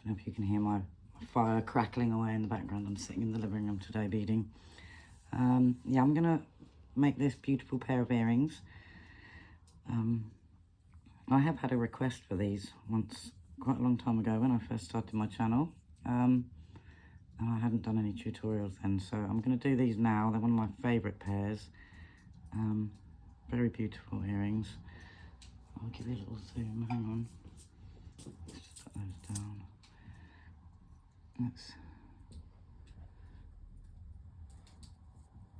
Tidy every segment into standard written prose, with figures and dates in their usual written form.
don't know if you can hear my fire crackling away in the background. I'm sitting in the living room today beading. Yeah, I'm gonna make this beautiful pair of earrings. I have had a request for these once, quite a long time ago when I first started my channel. And I hadn't done any tutorials then, so I'm going to do these now. They're one of my favourite pairs. Very beautiful earrings. I'll give you a little zoom, hang on. Let's just put those down. Let's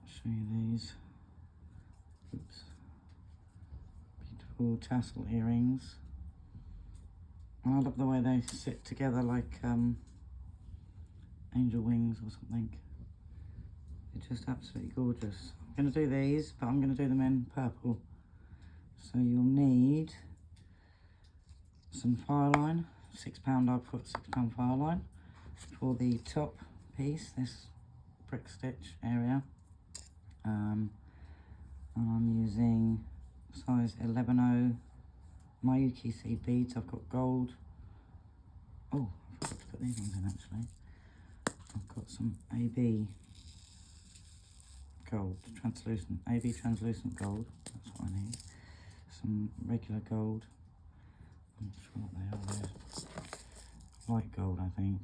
show you these. Oops. Beautiful tassel earrings. And I love the way they sit together like angel wings or something. They're just absolutely gorgeous. I'm going to do these, but I'm going to do them in purple. So you'll need some fireline, £6. I put £6 fireline for the top piece, this brick stitch area. And I'm using size 11.0 Miyuki seed beads. I've got gold. Oh, I forgot to put these ones in actually. I've got some AB gold, translucent, AB translucent gold. That's what I need. Some regular gold. I'm not sure what they are there. White gold, I think.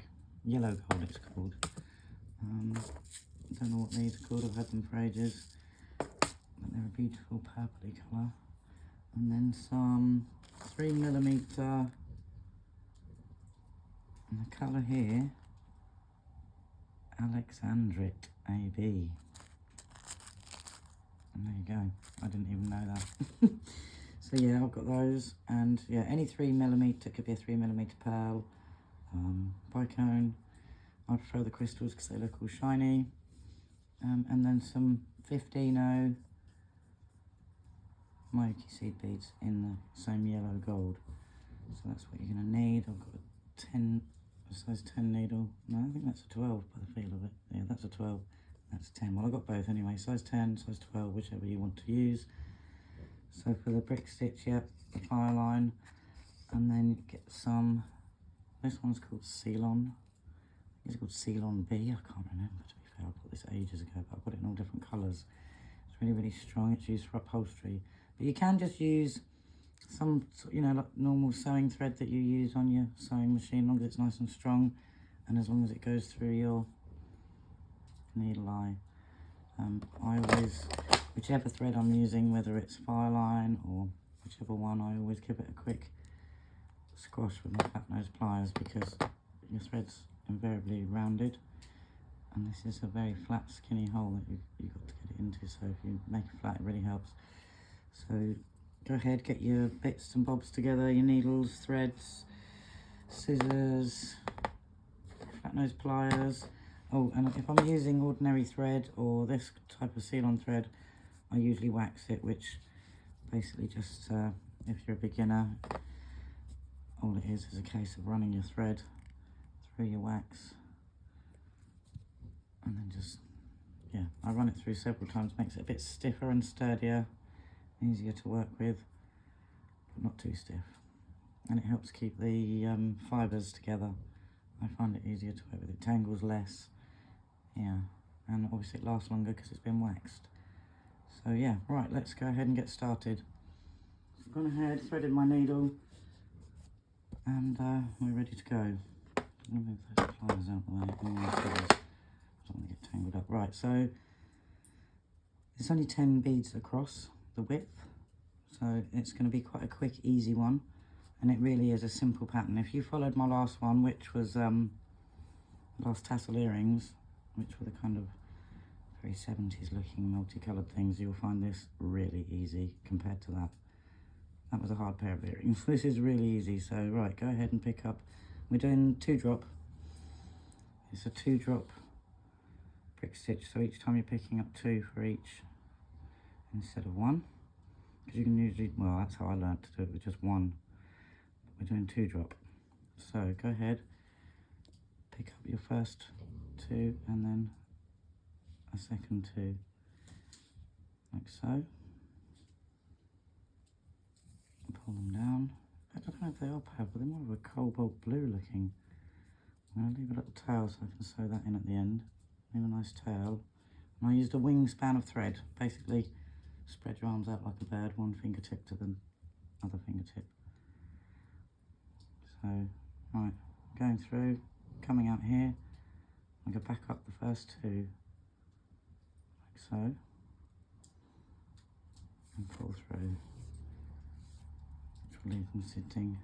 Yellow gold it's called. I don't know what these are called. I've had them for ages. But they're a beautiful purpley colour. And then some 3mm, and the colour here, Alexandrite AB. And there you go. I didn't even know that. So yeah, I've got those, and yeah, any 3mm, could be a 3mm pearl, bicone. I prefer the crystals because they look all shiny. And then some 15.0 Miyuki seed beads in the same yellow gold. So that's what you're going to need. I've got a size 10 needle. No, I think that's a 12 by the feel of it. Yeah, that's a 12. That's 10. Well, I've got both anyway. Size 10, size 12, whichever you want to use. So for the brick stitch, yep, the fire line. And then get some, this one's called Ceylon. It's called Ceylon B. I can't remember, to be fair. I bought this ages ago, but I got it in all different colours. It's really, really strong. It's used for upholstery. But you can just use some, you know, like normal sewing thread that you use on your sewing machine, as long as it's nice and strong and as long as it goes through your needle eye. I always, whichever thread I'm using, whether it's Fireline or whichever one, I always give it a quick squash with my flat nose pliers because your thread's invariably rounded, and this is a very flat, skinny hole that you've got to get it into, so if you make it flat, it really helps. So go ahead, get your bits and bobs together, your needles, threads, scissors, flat nose pliers. Oh, and if I'm using ordinary thread or this type of Ceylon thread, I usually wax it, which basically just, if you're a beginner, all it is a case of running your thread through your wax. And then just, yeah, I run it through several times, makes it a bit stiffer and sturdier, easier to work with, but not too stiff. And it helps keep the fibres together. I find it easier to work with, it tangles less. Yeah, and obviously it lasts longer because it's been waxed. So yeah, right, let's go ahead and get started. I've gone ahead, threaded my needle, and we're ready to go. I'm going to move those pliers out the way. I don't want to get tangled up. Right, so it's only 10 beads across the width, so it's going to be quite a quick, easy one, and it really is a simple pattern. If you followed my last one, which was last tassel earrings, which were the kind of very 70s looking multicoloured things, you'll find this really easy compared to that. That was a hard pair of earrings. This is really easy. So right, go ahead and pick up. We're doing 2-drop. It's a 2-drop brick stitch, so each time you're picking up 2 for each instead of 1, because you can usually, well, that's how I learned to do it with just 1. We're doing 2-drop. So go ahead, pick up your first 2 and then a second 2, like so. Pull them down. I don't know if they are purple, they're more of a cobalt blue looking. I'll leave a little tail so I can sew that in at the end. Leave a nice tail. And I used a wingspan of thread. Basically, spread your arms out like a bird, one fingertip to the other fingertip. So, right, going through, coming out here, I'm going to back up the first two, like so, and pull through, which will leave them sitting,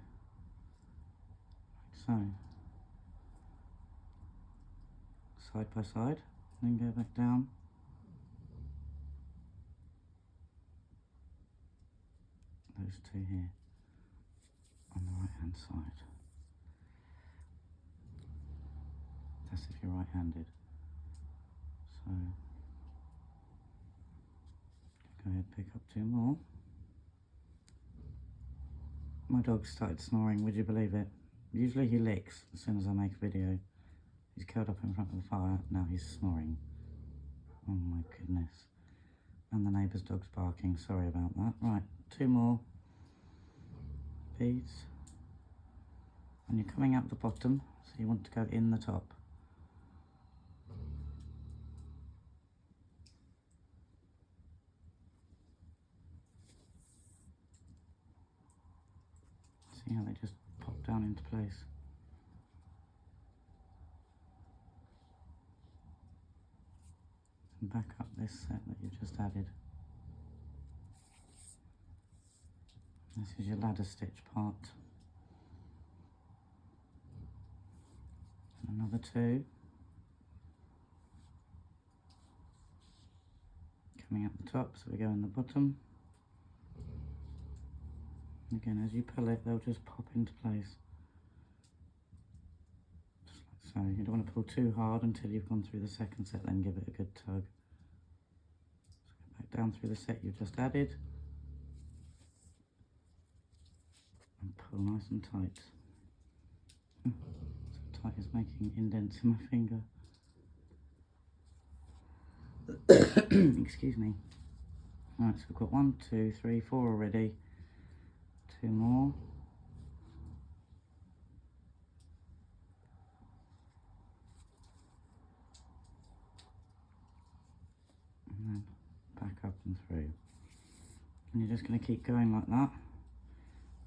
like so. Side by side, then go back down. Those two here on the right hand side. That's if you're right handed. So go ahead, pick up two more. My dog started snoring, would you believe it? Usually he licks as soon as I make a video. He's curled up in front of the fire, now he's snoring. Oh my goodness. And the neighbour's dog's barking, sorry about that. Right, two more beads. And you're coming out the bottom, so you want to go in the top. See how they just pop down into place. And back up this set that you've just added. This is your ladder stitch part. And another two. Coming out the top, so we go in the bottom. And again, as you pull it, they'll just pop into place. Just like so. You don't want to pull too hard until you've gone through the second set, then give it a good tug. So go back down through the set you've just added. And pull nice and tight. So tight is making indents in my finger. Excuse me. Right, so we've got 1, 2, 3, 4 already. Two more. And then back up and through. And you're just going to keep going like that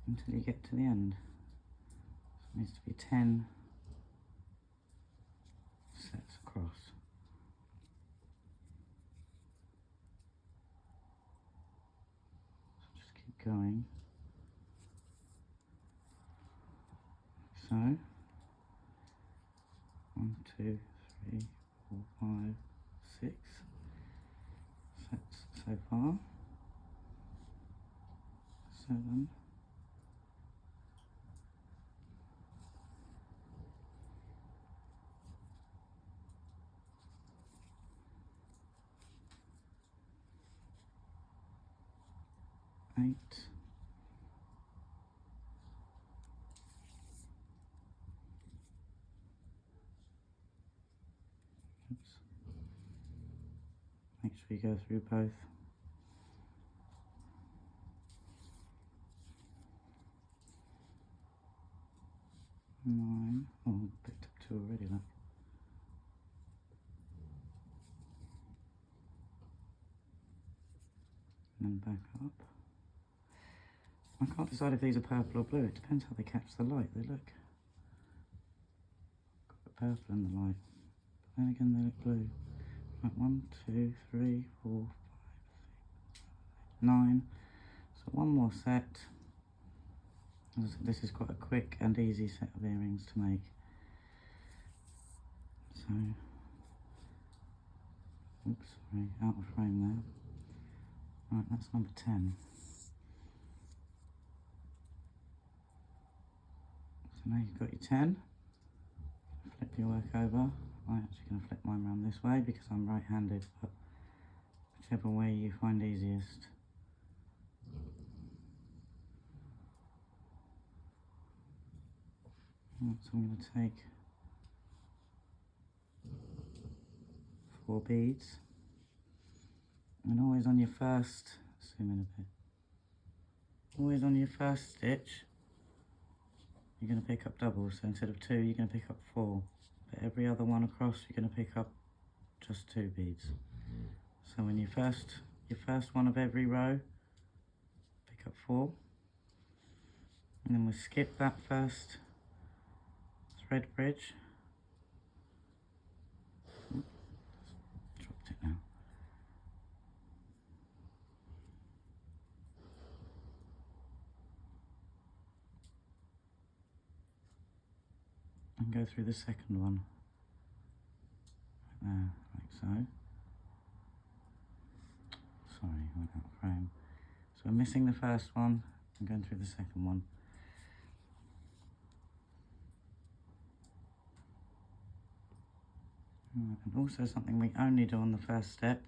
until you get to the end. So it needs to be 10 sets across. So just keep going. So 1, 2, 3, 4, 5, 6 sets so far. 7. 8. Oops. Make sure you go through both. 9. Oh, picked up 2 already, look. And then back up. I can't decide if these are purple or blue. It depends how they catch the light. They look got the purple in the light. But then again, they look blue. Right, 1, 2, 3, 4, 5, 6, 7, 8, 9. So one more set. This is quite a quick and easy set of earrings to make. So, oops, sorry, out of frame there. Right, that's number 10. So now you've got your 10. Flip your work over. I'm actually going to flip mine around this way because I'm right-handed, but whichever way you find easiest. Right, so I'm going to take 4 beads, and always on your first, zoom in a bit, always on your first stitch, you're going to pick up doubles. So instead of 2, you're going to pick up 4. But every other one across, you're going to pick up just 2 beads. So when your first one of every row, pick up 4. And then we skip that first thread bridge. Dropped it now. And go through the second one. Right there, like so. Sorry, I went out of frame. So we're missing the first one and going through the second one. And also something we only do on the first step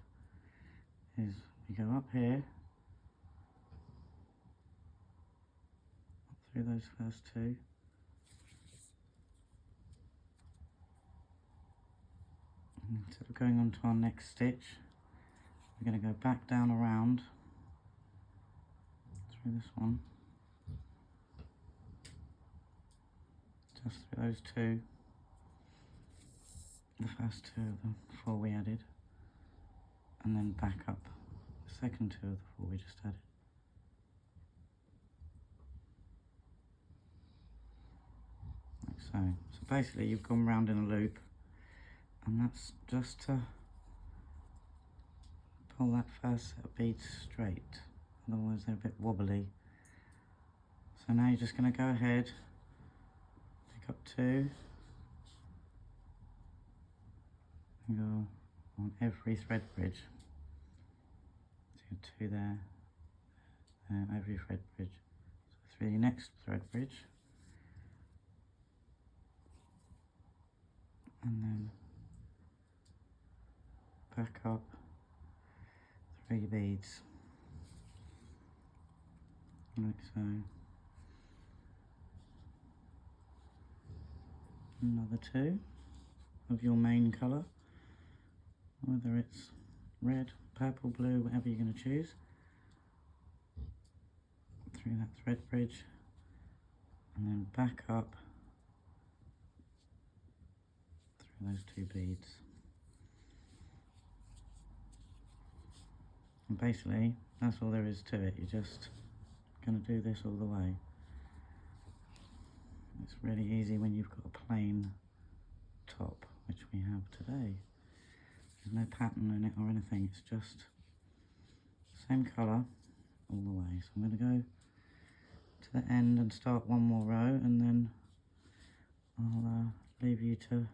is we go up here, up through those first 2. And instead of going on to our next stitch, we're going to go back down around through this one, just through those 2. The first 2 of the 4 we added, and then back up the second 2 of the 4 we just added. Like so. So basically you've gone round in a loop, and that's just to pull that first set of beads straight, otherwise they're a bit wobbly. So now you're just going to go ahead, pick up 2, and go on every thread bridge. So 2 there, every thread bridge. So through your next thread bridge, and then back up 3 beads, like so. Another 2 of your main colour, whether it's red, purple, blue, whatever you're going to choose, through that thread bridge, and then back up through those 2 beads. And basically that's all there is to it. You're just going to do this all the way. It's really easy when you've got a plain top, which we have today. There's no pattern in it or anything, it's just same colour all the way. So I'm going to go to the end and start one more row, and then I'll leave you to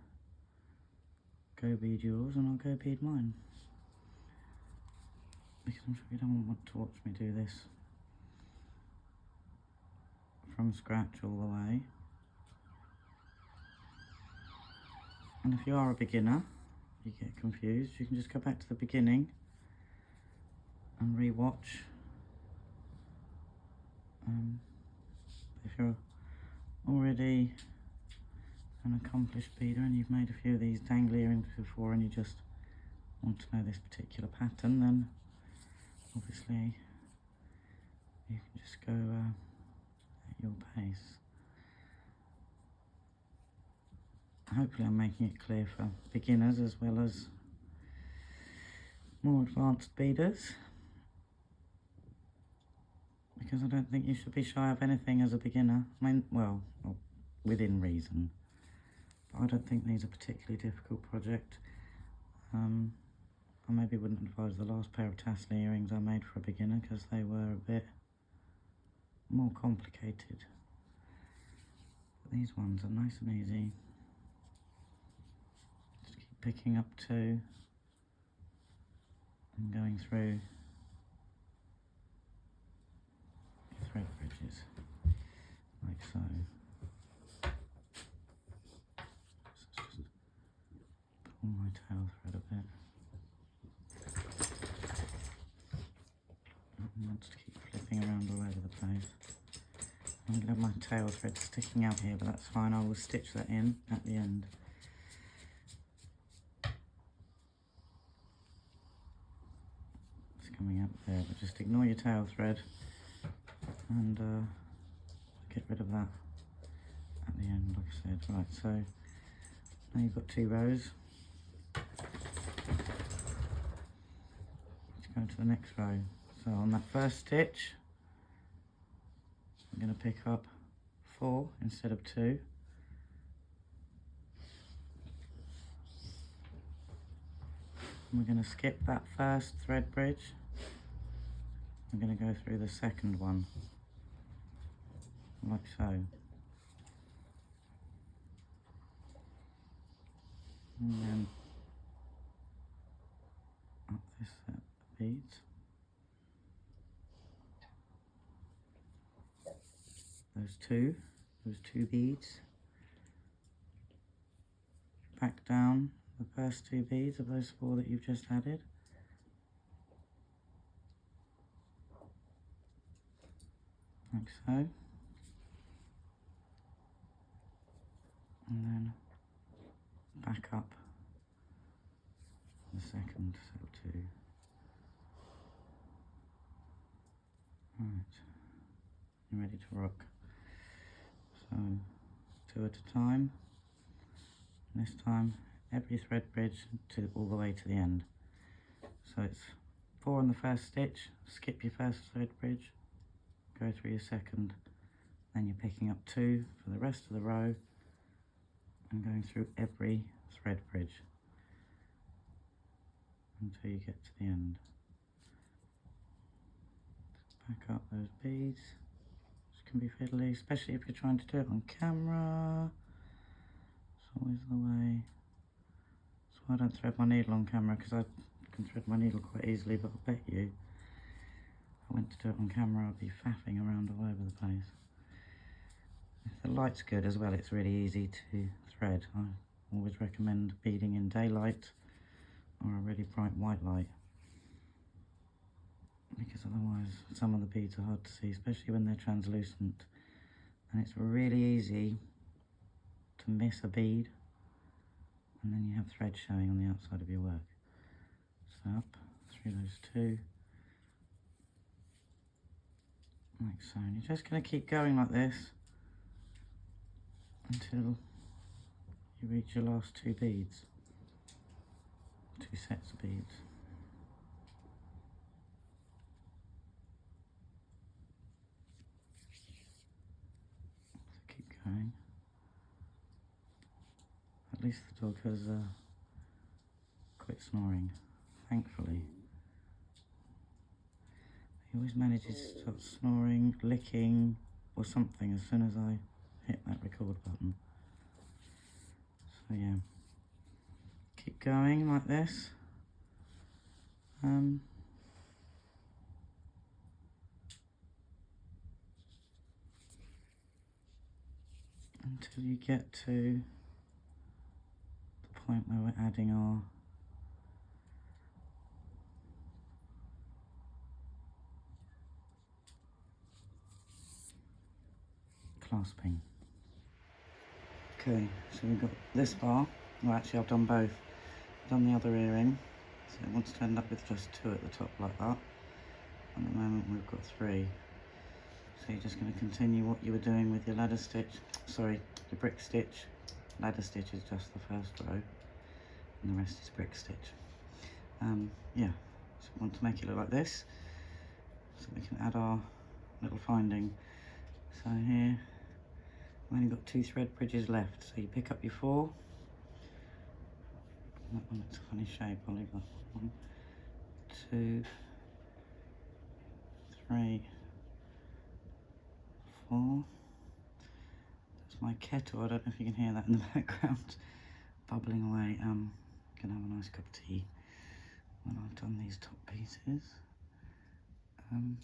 go bead yours and I'll go bead mine. Because I'm sure you don't want to watch me do this from scratch all the way. And if you are a beginner, you get confused, you can just go back to the beginning and re-watch. If you're already an accomplished beader and you've made a few of these dangly earrings before and you just want to know this particular pattern, then obviously you can just go at your pace. Hopefully I'm making it clear for beginners as well as more advanced beaders, because I don't think you should be shy of anything as a beginner. I mean, well, within reason, but I don't think these are a particularly difficult project. I maybe wouldn't advise the last pair of tassel earrings I made for a beginner because they were a bit more complicated. But these ones are nice and easy. Just keep picking up 2 and going through your thread bridges, like so. So let's just pull my tail thread a bit. I want to keep flipping around all over the place. I'm going to have my tail thread sticking out here, but that's fine. I will stitch that in at the end. It's coming out there, but just ignore your tail thread and get rid of that. the end, like I said. Right, so now you've got 2 rows. Let's go to the next row. So on that first stitch, I'm going to pick up 4 instead of 2. And we're going to skip that first thread bridge. I'm going to go through the second one, like so. And then up this set of beads. Those two beads. Back down the first 2 beads of those 4 that you've just added. Like so. And then back up the second set of 2. Right, you're ready to rock. So 2 at a time. And this time every thread bridge to all the way to the end. So it's 4 on the first stitch, skip your first thread bridge, go through your second, then you're picking up 2 for the rest of the row and going through every thread bridge until you get to the end. Back up those beads, which can be fiddly, especially if you're trying to do it on camera. It's always the way. That's why I don't thread my needle on camera, because I can thread my needle quite easily, but I bet you if I went to do it on camera I'd be faffing around all over the place. If the light's good as well, it's really easy to thread. I always recommend beading in daylight or a really bright white light, because otherwise some of the beads are hard to see, especially when they're translucent, and it's really easy to miss a bead and then you have thread showing on the outside of your work. So up through those 2, like so, and you're just going to keep going like this until you reach your last 2 beads, 2 sets of beads. So keep going. At least the dog has quit snoring, thankfully. He always manages to start snoring, licking or something as soon as I hit that record button. So yeah, keep going like this. Until you get to the point where we're adding our clasping. Okay, so we've got this bar. Well, actually I've done both. I've done the other earring, so it wants to end up with just 2 at the top like that. At the moment we've got 3. So you're just going to continue what you were doing with your ladder stitch, sorry, your brick stitch. Ladder stitch is just the first row, and the rest is brick stitch. Yeah, so we want to make it look like this, so we can add our little finding. So here, we've only got 2 thread bridges left, so you pick up your 4. That one looks a funny shape, I'll leave that 1, 2, 3, 4. That's my kettle. I don't know if you can hear that in the background, bubbling away. Gonna have a nice cup of tea when I've done these top pieces. And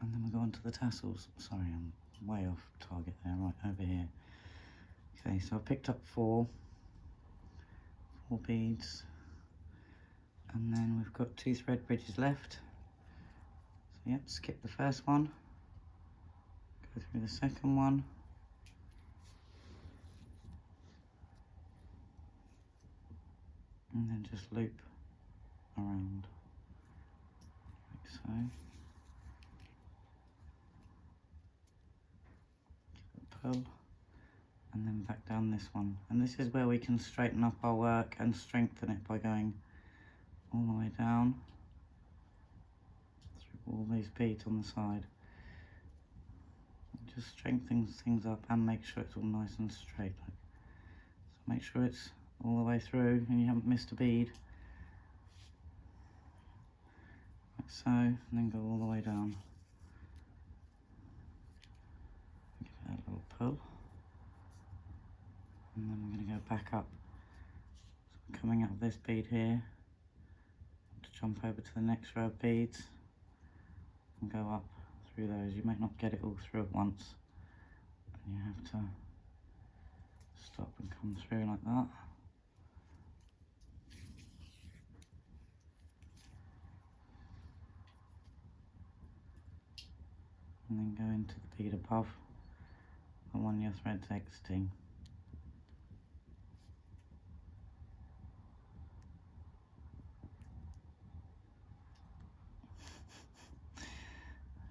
then we'll go on to the tassels. Sorry, I'm way off target there, right over here. Okay, so I picked up 4 beads, and then we've got 2 thread bridges left. So yep, skip the first one, go through the second one, and then just loop around like so. pull, and then back down this one. And this is where we can straighten up our work and strengthen it by going all the way down through all these beads on the side. It just strengthens things up and make sure it's all nice and straight. So make sure it's all the way through and you haven't missed a bead. Like so, and then go all the way down. Give it a little pull. And then we're going to go back up. So we're coming out of this bead here, to jump over to the next row of beads and go up through those. You might not get it all through at once, and you have to stop and come through like that. And then go into the bead above the one your thread's exiting.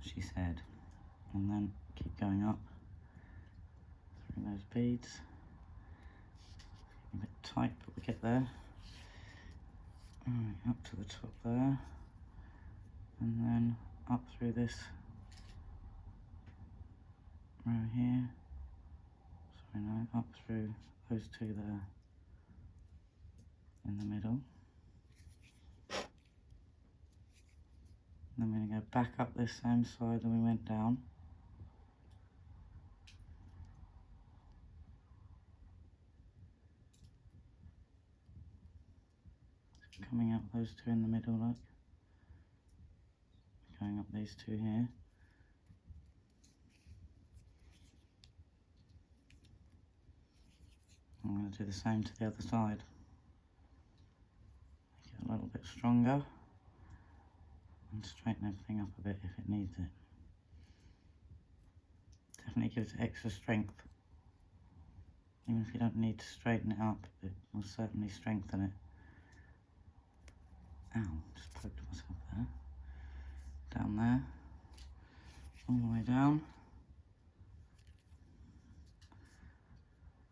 She said. And then keep going up through those beads. A bit tight, but we get there. Alright, up to the top there. And then up through this row here. Sorry, no, up through those two there in the middle. Then we're going to go back up this same side that we went down. Coming up those two in the middle, look. Going up these two here. I'm going to do the same to the other side. Make it a little bit stronger. And straighten everything up a bit if it needs it. Definitely gives it extra strength. Even if you don't need to straighten it up, it will certainly strengthen it. Ow, just poked myself there. Down there. All the way down.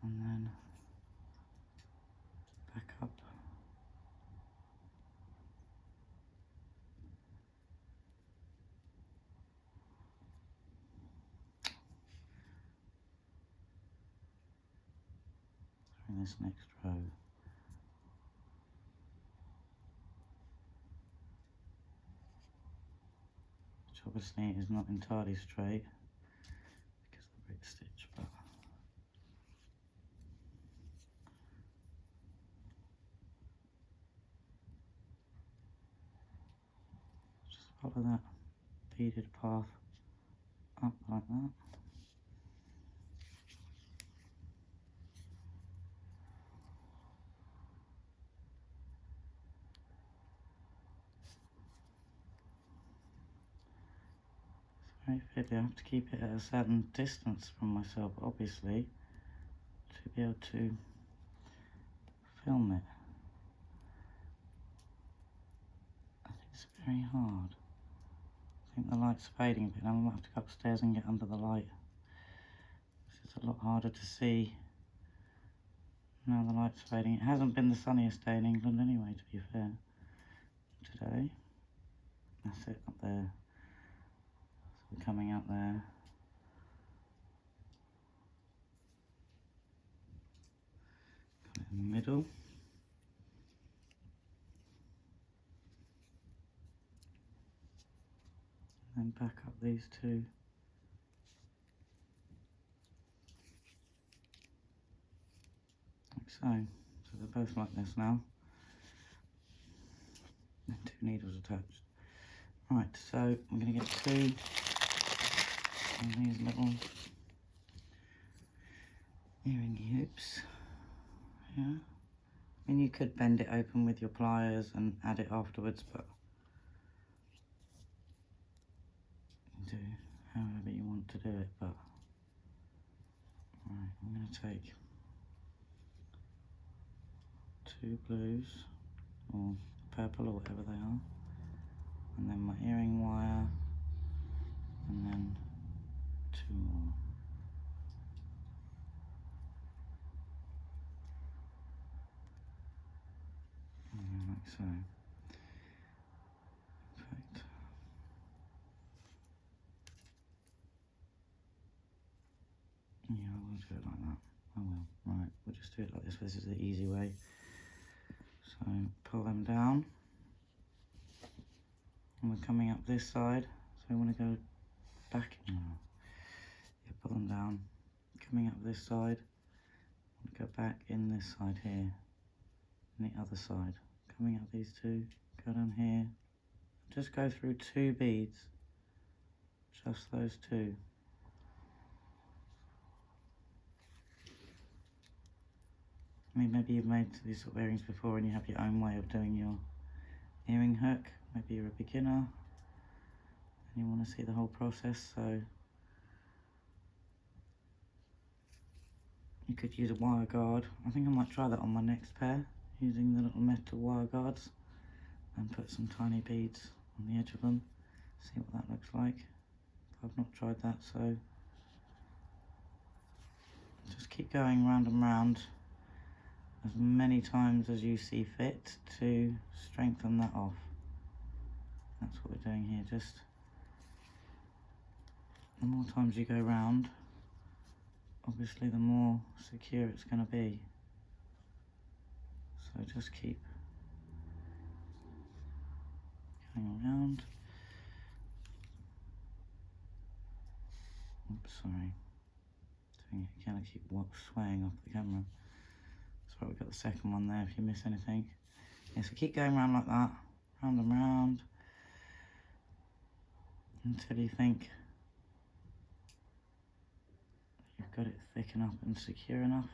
And then back up. Through this next row. Which obviously is not entirely straight because of the brick stitch, but just follow that beaded path up like that. Very fiddly. I have to keep it at a certain distance from myself, obviously, to be able to film it. I think it's very hard. I think the light's fading a bit. I'm going to have to go upstairs and get under the light. It's a lot harder to see now the light's fading. It hasn't been the sunniest day in England anyway, to be fair, today. That's it up there. So we're coming out there. Got it in the middle. And back up these two. Like so. So they're both like this now. And two needles attached. Right, so I'm going to get two of these little earring hoops. Yeah. I mean, you could bend it open with your pliers and add it afterwards, but do however you want to do it. But right, I'm going to take two blues or purple or whatever they are, and then my earring wire, and then two more. so. Perfect. Yeah, I will do it like that. I will. Right, we'll just do it like this. This is the easy way. So pull them down. And we're coming up this side. So we want to go back. Yeah, pull them down. Coming up this side. Go back in this side here. And the other side. Coming up these two. Go down here. Just go through 2 beads. Just those 2. I mean, maybe you've made these sort of earrings before and you have your own way of doing your earring hook. Maybe you're a beginner and you want to see the whole process, so you could use a wire guard. I think I might try that on my next pair, using the little metal wire guards, and put some tiny beads on the edge of them. See what that looks like. I've not tried that, so just keep going round and round as many times as you see fit to strengthen that off. That's what we're doing here. Just the more times you go round, obviously the more secure it's going to be. So just keep going around. Oops, sorry. Doing it again, I keep swaying off the camera. Sorry, we've got the second one there if you miss anything. Yeah, so keep going around like that, round and round, until you think you've got it thick enough and secure enough.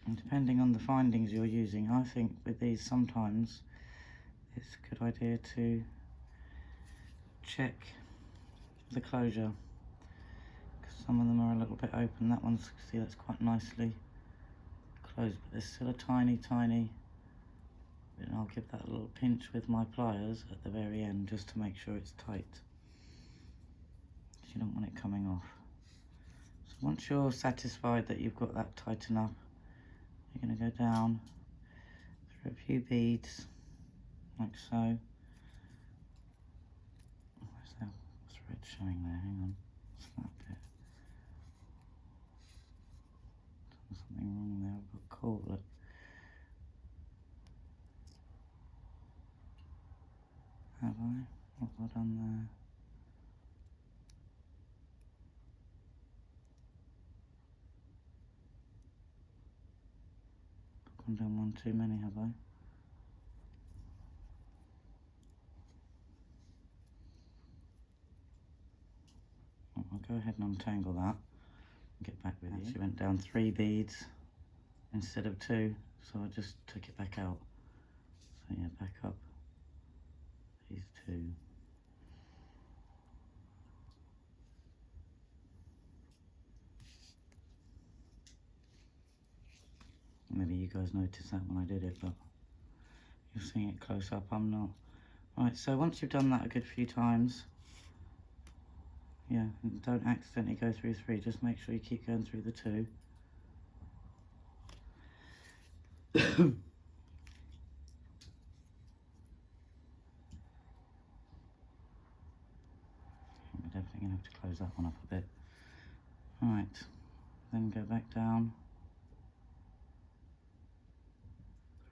And depending on the findings you're using, I think with these sometimes it's a good idea to check the closure, because some of them are a little bit open. That one's, see, that's quite nicely closed, but there's still a tiny bit, and I'll give that a little pinch with my pliers at the very end just to make sure it's tight, because you don't want it coming off. So once you're satisfied that you've got that tight enough, you're going to go down through a few beads like so. Where's that thread showing there? Hang on, what's that bit? There's something wrong there. I've got caught. Look. Have I? What have I done there? I've gone down one too many, have I? I'll go ahead and untangle that and get back with you. She went down 3 beads instead of 2, so I just took it back out. So yeah, back up these 2. Maybe you guys noticed that when I did it, but you're seeing it close up, I'm not. Right, so once you've done that a good few times, yeah, and don't accidentally go through 3, just make sure you keep going through the 2. We're definitely going to have to close that one up a bit. Alright, then go back down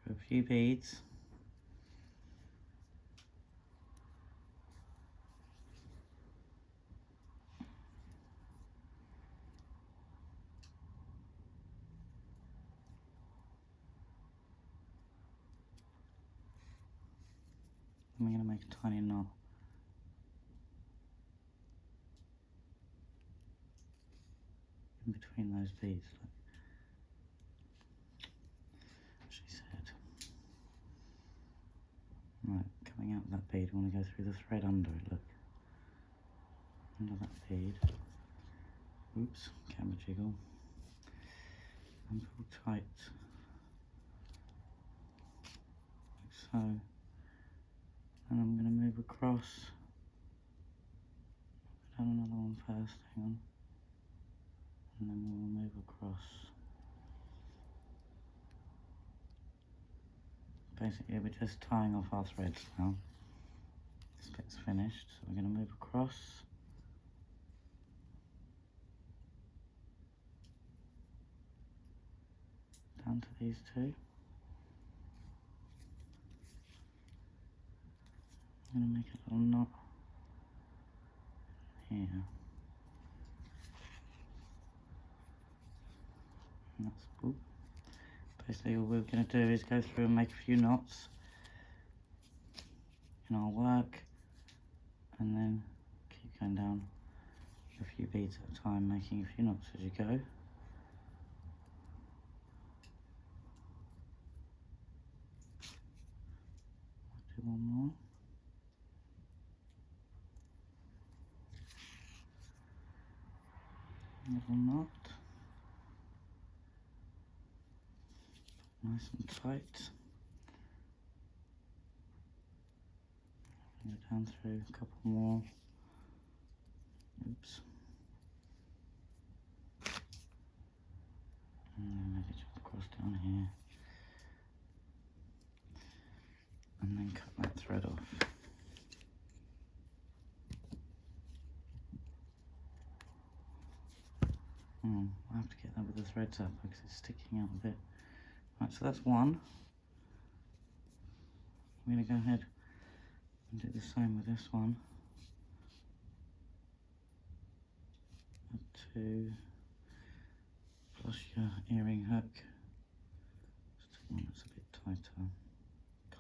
through a few beads. And we're going to make a tiny knot. In between those beads, like she said. Right, coming out of that bead, I want to go through the thread under it, look. Under that bead. Oops, camera jiggle. And pull tight. Like so. And I'm going to move across. I've done another one first, hang on. and then we'll move across. Basically we're just tying off our threads now. This bit's finished, so we're going to move across. Down to these two. I'm going to make a little knot here. And that's cool. Basically all we're going to do is go through and make a few knots in our work, and then keep going down a few beads at a time, making a few knots as you go. Do one more. Little knot. Nice and tight. Go down through a couple more. Oops. And then maybe jump across down here. And then cut that thread off. I have to get that with the threads up because it's sticking out a bit. Right, so that's one. I'm going to go ahead and do the same with this one. Two, plus your earring hook. Just one that's a bit tighter.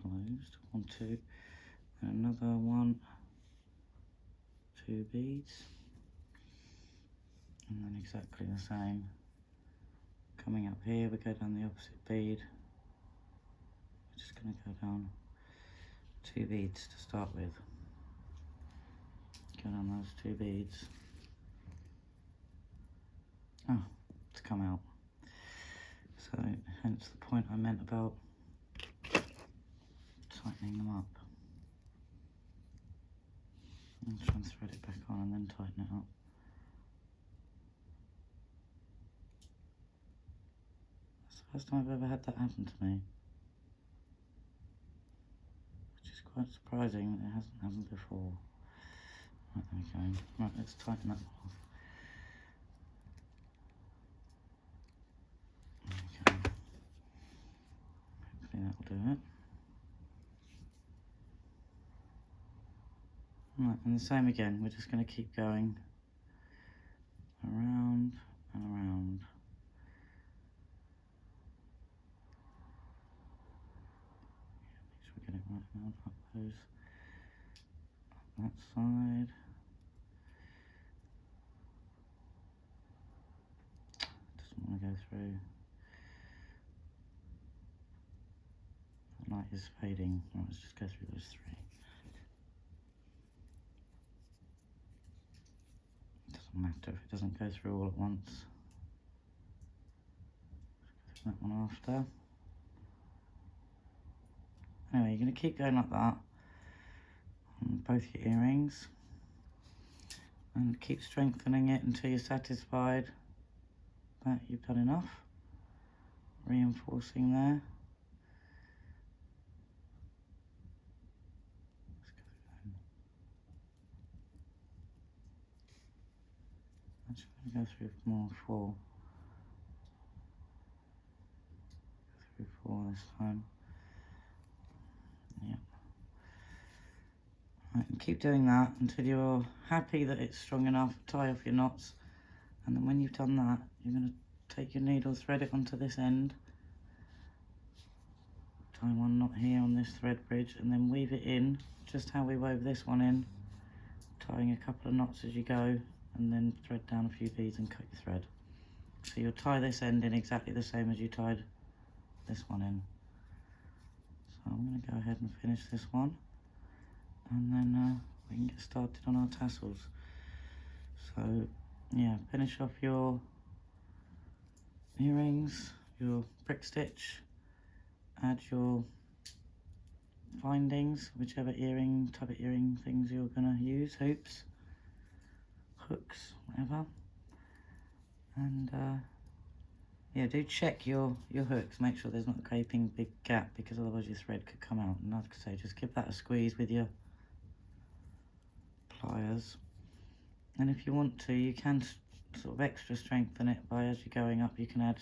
Closed. 1, 2, and another 1, 2 beads, and then exactly the same. Coming up here, we go down the opposite bead. We're just going to go down 2 beads to start with. Go down those 2 beads. Oh, it's come out. So, hence the point I meant about tightening them up. And try and thread it back on and then tighten it up. That's the first time I've ever had that happen to me. Which is quite surprising that it hasn't happened before. Right, there we go. Right, let's tighten that off. There we go. Hopefully that'll do it. Right, and the same again, we're just going to keep going around and around. Make sure we get it right around up those, up that side. Doesn't want to go through. The light is fading. Right, let's just go through those 3. Doesn't matter if it doesn't go through all at once. That one after. Anyway, you're going to keep going like that on both your earrings, and keep strengthening it until you're satisfied that you've done enough. Reinforcing there. Actually, I'm going to go through more 4. Go through 4 this time. Yep. Right, and keep doing that until you're happy that it's strong enough. Tie off your knots, and then when you've done that, you're going to take your needle, thread it onto this end. Tie one knot here on this thread bridge, and then weave it in just how we wove this one in, tying a couple of knots as you go, and then thread down a few beads and cut your thread. So you'll tie this end in exactly the same as you tied this one in. So I'm going to go ahead and finish this one, and then we can get started on our tassels. So yeah, finish off your earrings, your brick stitch, add your findings, whichever earring, type of earring things you're going to use, hoops, hooks, whatever, And yeah, do check your hooks, make sure there's not a gaping big gap, because otherwise your thread could come out. And like I say, just give that a squeeze with your pliers. And if you want to, you can sort of extra strengthen it by, as you're going up, you can add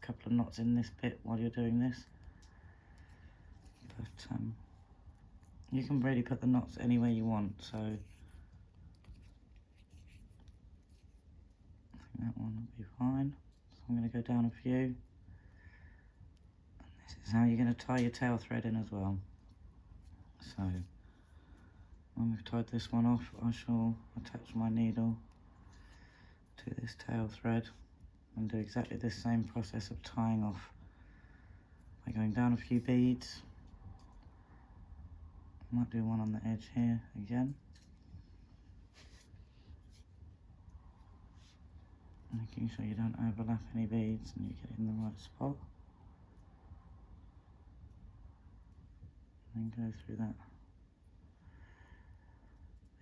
a couple of knots in this bit while you're doing this. But you can really put the knots anywhere you want, so I think that one will be fine. So I'm going to go down a few. And this is how you're going to tie your tail thread in as well. So when we've tied this one off, I shall attach my needle to this tail thread and do exactly the same process of tying off by going down a few beads. I might do one on the edge here again. Making sure you don't overlap any beads and you get it in the right spot. And then go through that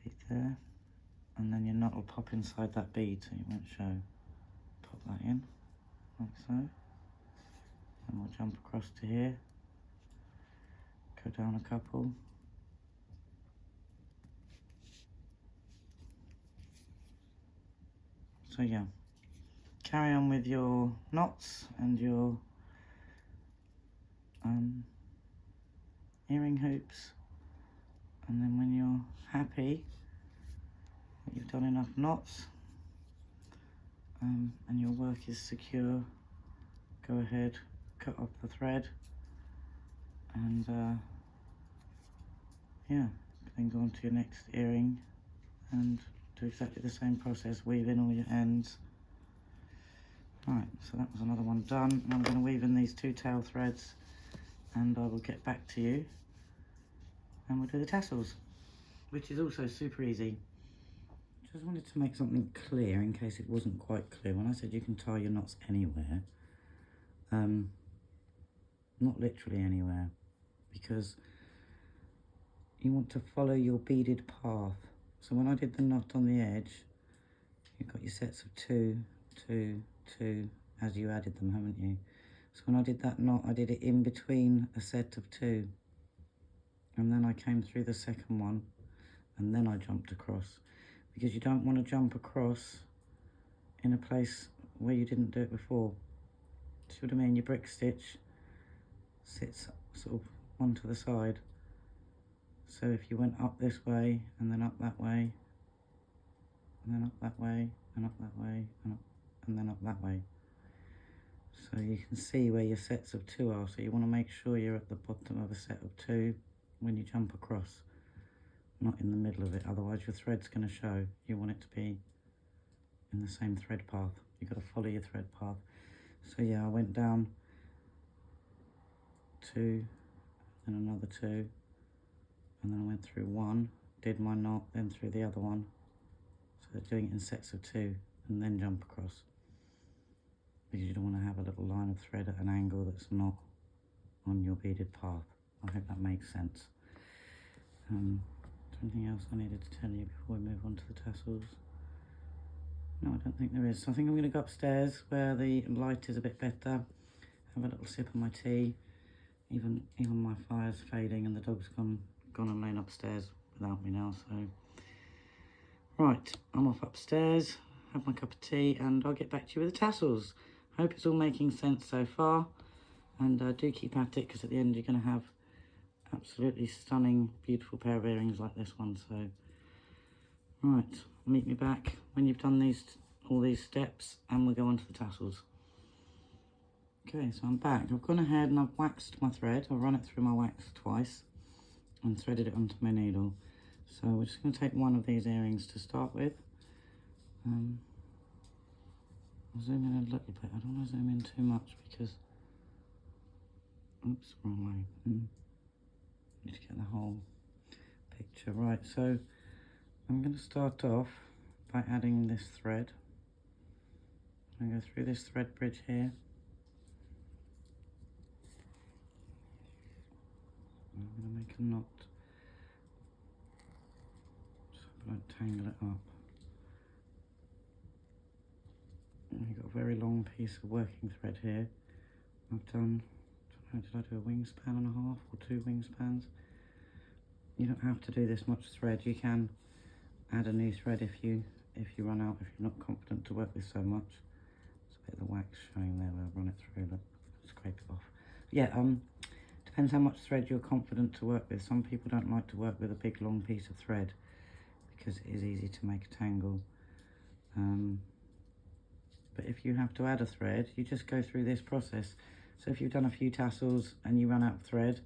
bead there. And then your knot will pop inside that bead so you won't show. Pop that in, like so. And we'll jump across to here. Go down a couple. So yeah, carry on with your knots and your earring hoops, and then when you're happy that you've done enough knots and your work is secure, go ahead, cut off the thread, and yeah, then go on to your next earring and do exactly the same process, weave in all your ends. Right, so that was another one done, and I'm going to weave in these two tail threads and I will get back to you and we'll do the tassels, which is also super easy. Just wanted to make something clear in case it wasn't quite clear. When I said you can tie your knots anywhere, not literally anywhere, because you want to follow your beaded path. So when I did the knot on the edge, you've got your sets of 2, 2, 2, as you added them, haven't you? So when I did that knot, I did it in between a set of 2. And then I came through the second one, and then I jumped across. Because you don't want to jump across in a place where you didn't do it before. See what I mean? Your brick stitch sits sort of one to the side. So if you went up this way, and then up that way, and then up that way, and up that way, and then up that way. So you can see where your sets of 2 are. So you want to make sure you're at the bottom of a set of 2 when you jump across, not in the middle of it. Otherwise your thread's going to show. You want it to be in the same thread path. You've got to follow your thread path. So yeah, I went down 2, then another 2, and then I went through 1, did my knot, then through the other one. So doing it in sets of 2 and then jump across, because you don't want to have a little line of thread at an angle that's not on your beaded path. I hope that makes sense. Is there anything else I needed to tell you before we move on to the tassels? No, I don't think there is. So I think I'm going to go upstairs where the light is a bit better, have a little sip of my tea. Even my fire's fading and the dog's gone and lain upstairs without me now, so. Right, I'm off upstairs, have my cup of tea, and I'll get back to you with the tassels. Hope it's all making sense so far, and do keep at it, because at the end you're going to have absolutely stunning, beautiful pair of earrings like this one. So, right, meet me back when you've done all these steps, and we'll go on to the tassels. Okay, so I'm back. I've gone ahead and I've waxed my thread. I've run it through my wax twice and threaded it onto my needle. So we're just going to take one of these earrings to start with. I'll zoom in a little bit. I don't want to zoom in too much because, oops, wrong way. Need to get the whole picture right. So I'm going to start off by adding this thread. I'm going to go through this thread bridge here. I'm going to make a knot, so I don't tangle it up. You've got a very long piece of working thread here. I've done, I don't know, did I do a wingspan and a half or 2 wingspans? You don't have to do this much thread. You can add a new thread if you run out, if you're not confident to work with so much. There's a bit of the wax showing there where I've run it through, look, scrape it off. Yeah, depends how much thread you're confident to work with. Some people don't like to work with a big long piece of thread because it is easy to make a tangle. But if you have to add a thread, you just go through this process. So if you've done a few tassels and you run out of thread,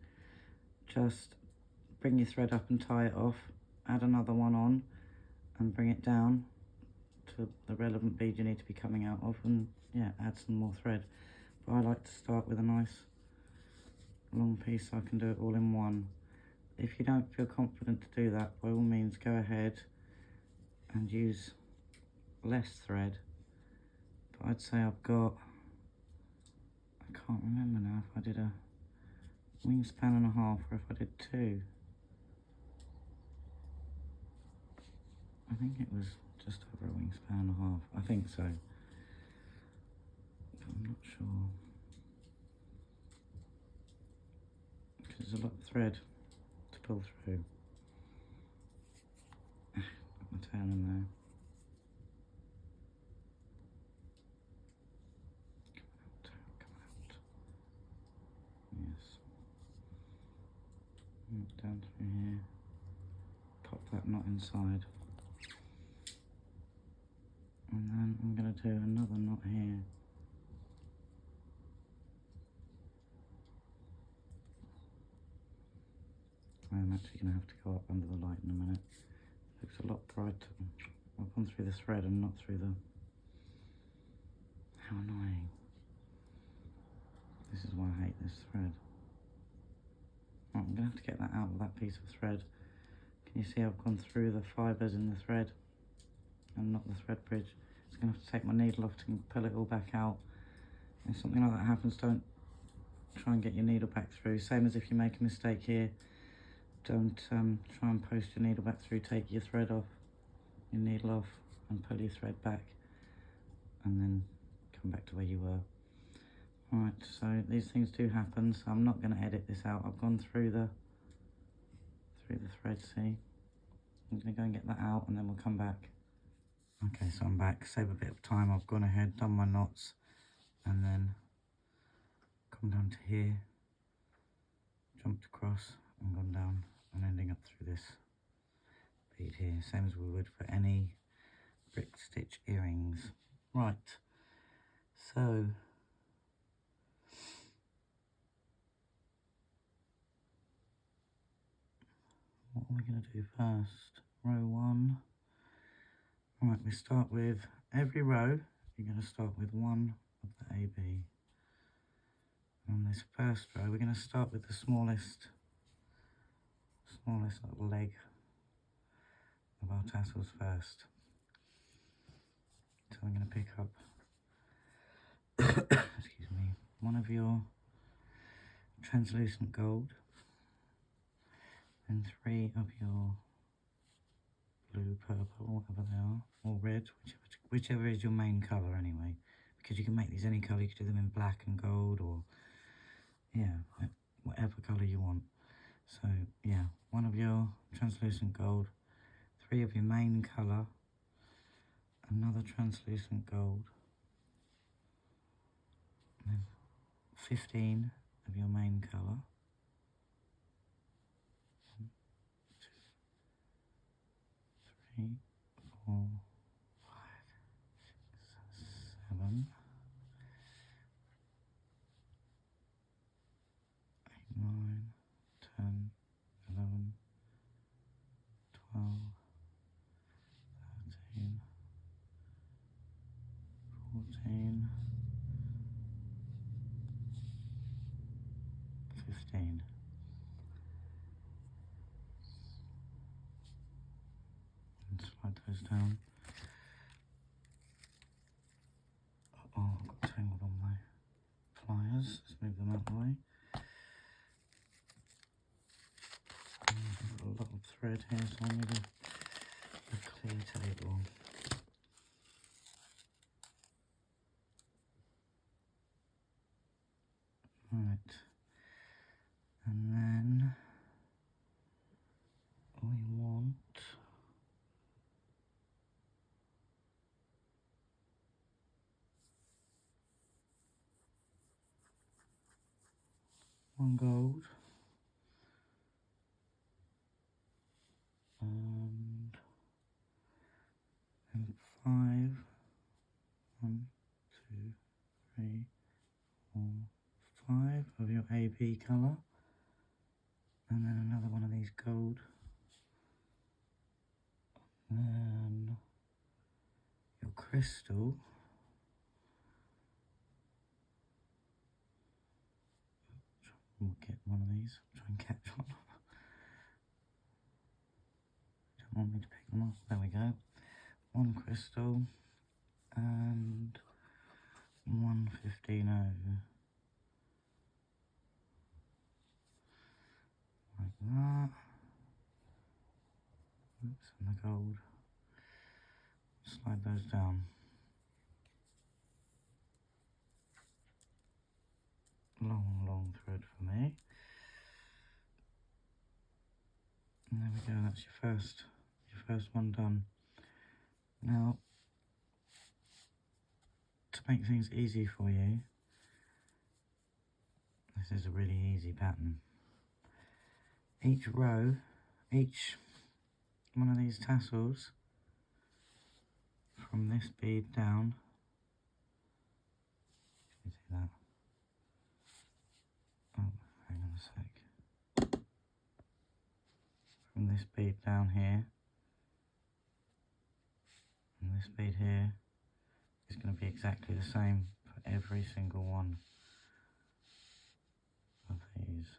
just bring your thread up and tie it off, add another one on and bring it down to the relevant bead you need to be coming out of, and yeah, add some more thread. But I like to start with a nice long piece so I can do it all in one. If you don't feel confident to do that, by all means go ahead and use less thread. But I'd say I've got, I can't remember now if I did a wingspan and a half or if I did 2. I think it was just over a wingspan and a half. I think so. But I'm not sure. Because there's a lot of thread to pull through. Got my tail in there. Come out. Yes. Down through here. Pop that knot inside. And then I'm going to do another knot here. I'm actually going to have to go up under the light in a minute. It looks a lot brighter. I've gone through the thread and not through the... How annoying. This is why I hate this thread. Right, I'm going to have to get that out of that piece of thread. Can you see I've gone through the fibres in the thread and not the thread bridge? I'm going to have to take my needle off to pull it all back out. If something like that happens, don't try and get your needle back through. Same as if you make a mistake here, don't try and post your needle back through. Take your thread off, your needle off, and pull your thread back, and then come back to where you were. Right, so these things do happen, so I'm not going to edit this out. I've gone through the thread, see? I'm going to go and get that out, and then we'll come back. Okay, so I'm back. Save a bit of time. I've gone ahead, done my knots, and then come down to here, jumped across, and gone down, and ending up through this bead here, same as we would for any brick stitch earrings. Right, so what are we going to do first? Row 1. Right, we start with every row, you're going to start with one of the AB. On this first row, we're going to start with the smallest little leg of our tassels first. So I'm going to pick up, excuse me, one of your translucent gold and 3 of your blue, purple, whatever they are, or red, whichever is your main colour anyway, because you can make these any colour. You could do them in black and gold, or yeah, whatever colour you want. So yeah, 1 of your translucent gold, 3 of your main colour, another translucent gold, and 15 of your main colour, 1, 2, 3, 4, 5, 6, 7, 8, 9, 10, 11, 12, 13, 14, 15. And slide those down. Oh, I've got tangled on my pliers. Let's move them out of the way. I've got a lot of thread here, so I need a clear table. 1 gold, and 5, 1, 2, 3, 4, 5 of your AB colour, and then another one of these gold, and then your crystal, we'll get one of these, try and catch one. Don't want me to pick them up, there we go. 1 crystal, and 1 15 like that. Oops, and the gold. Slide those down. Long thread for me. And there we go, that's your first one done. Now, to make things easy for you, this is a really easy pattern. Each row, each one of these tassels from this bead down, can you see that? Oh, hang on a sec. From this bead down here, and this bead here, is going to be exactly the same for every single one of these.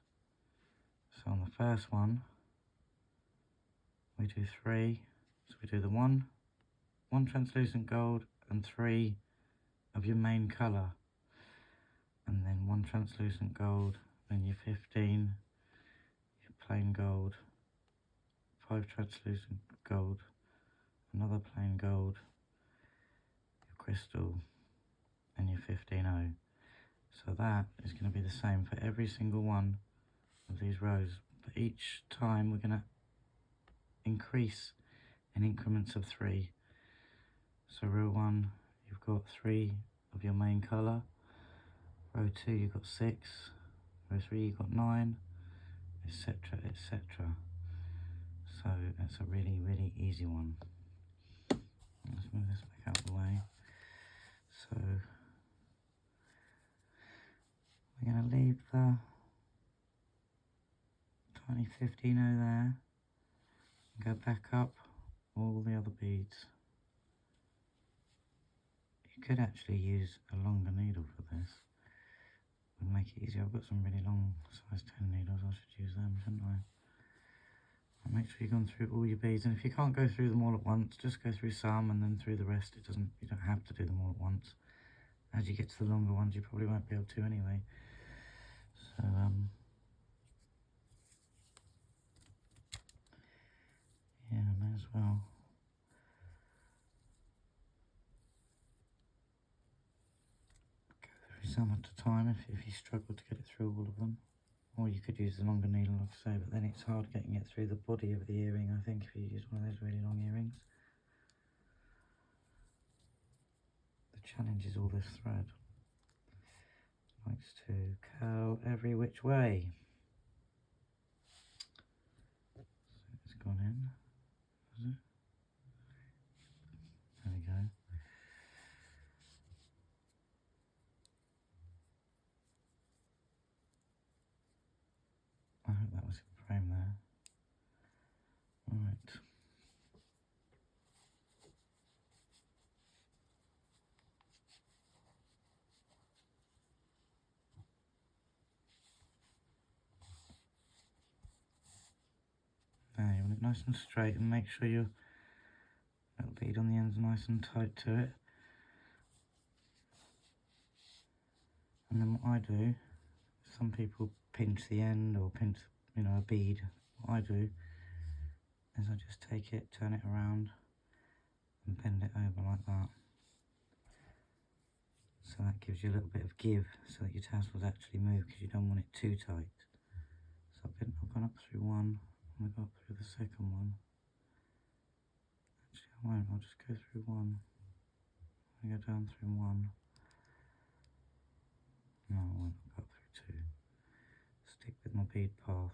So on the first one, we do 3, so we do the one translucent gold and 3 of your main colour, and then 1 translucent gold, then your 15, your plain gold, 5 translucent gold, another plain gold, your crystal, and your 15O. So that is going to be the same for every single one of these rows, but each time we're going to increase in increments of 3. So row 1, you've got 3 of your main colour, row 2 you've got 6, row 3 you've got 9, etc, etc. So that's a really easy one. Let's move this back out of the way. So we're going to leave the tiny 15O there, and go back up all the other beads. You could actually use a longer needle for this, would make it easier. I've got some really long size 10 needles, I should use them, shouldn't I? And make sure you've gone through all your beads, and if you can't go through them all at once, just go through some and then through the rest. You don't have to do them all at once. As you get to the longer ones, you probably won't be able to anyway. So yeah, may as well. Go through some at a time if you struggle to get it through all of them. Or you could use the longer needle, like I say, but then it's hard getting it through the body of the earring, I think, if you use one of those really long earrings. The challenge is all this thread. It likes to curl every which way. So it's gone in, has it? There we go. I hope that was in frame there. Right. There, you want it nice and straight, and make sure your little bead on the end's nice and tight to it. And then what I do, some people pinch the end or pinch, a bead. What I do is I just take it, turn it around, and bend it over like that. So that gives you a little bit of give, so that your tassels actually move, because you don't want it too tight. So I've gone up through one, I'm going to go up through the second one. Actually I won't, I'll just go through one. I go down through one. No, I won't, I'll go up through 2. stick with my bead path.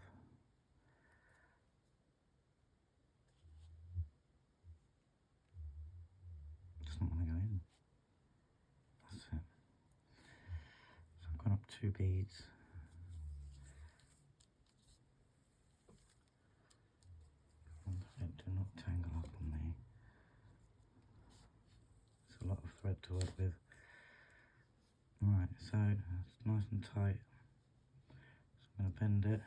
Just not want to go in. That's it. So I've gone up 2 beads. Do not tangle up on me. It's a lot of thread to work with. Right, so it's nice and tight. So I'm going to bend it.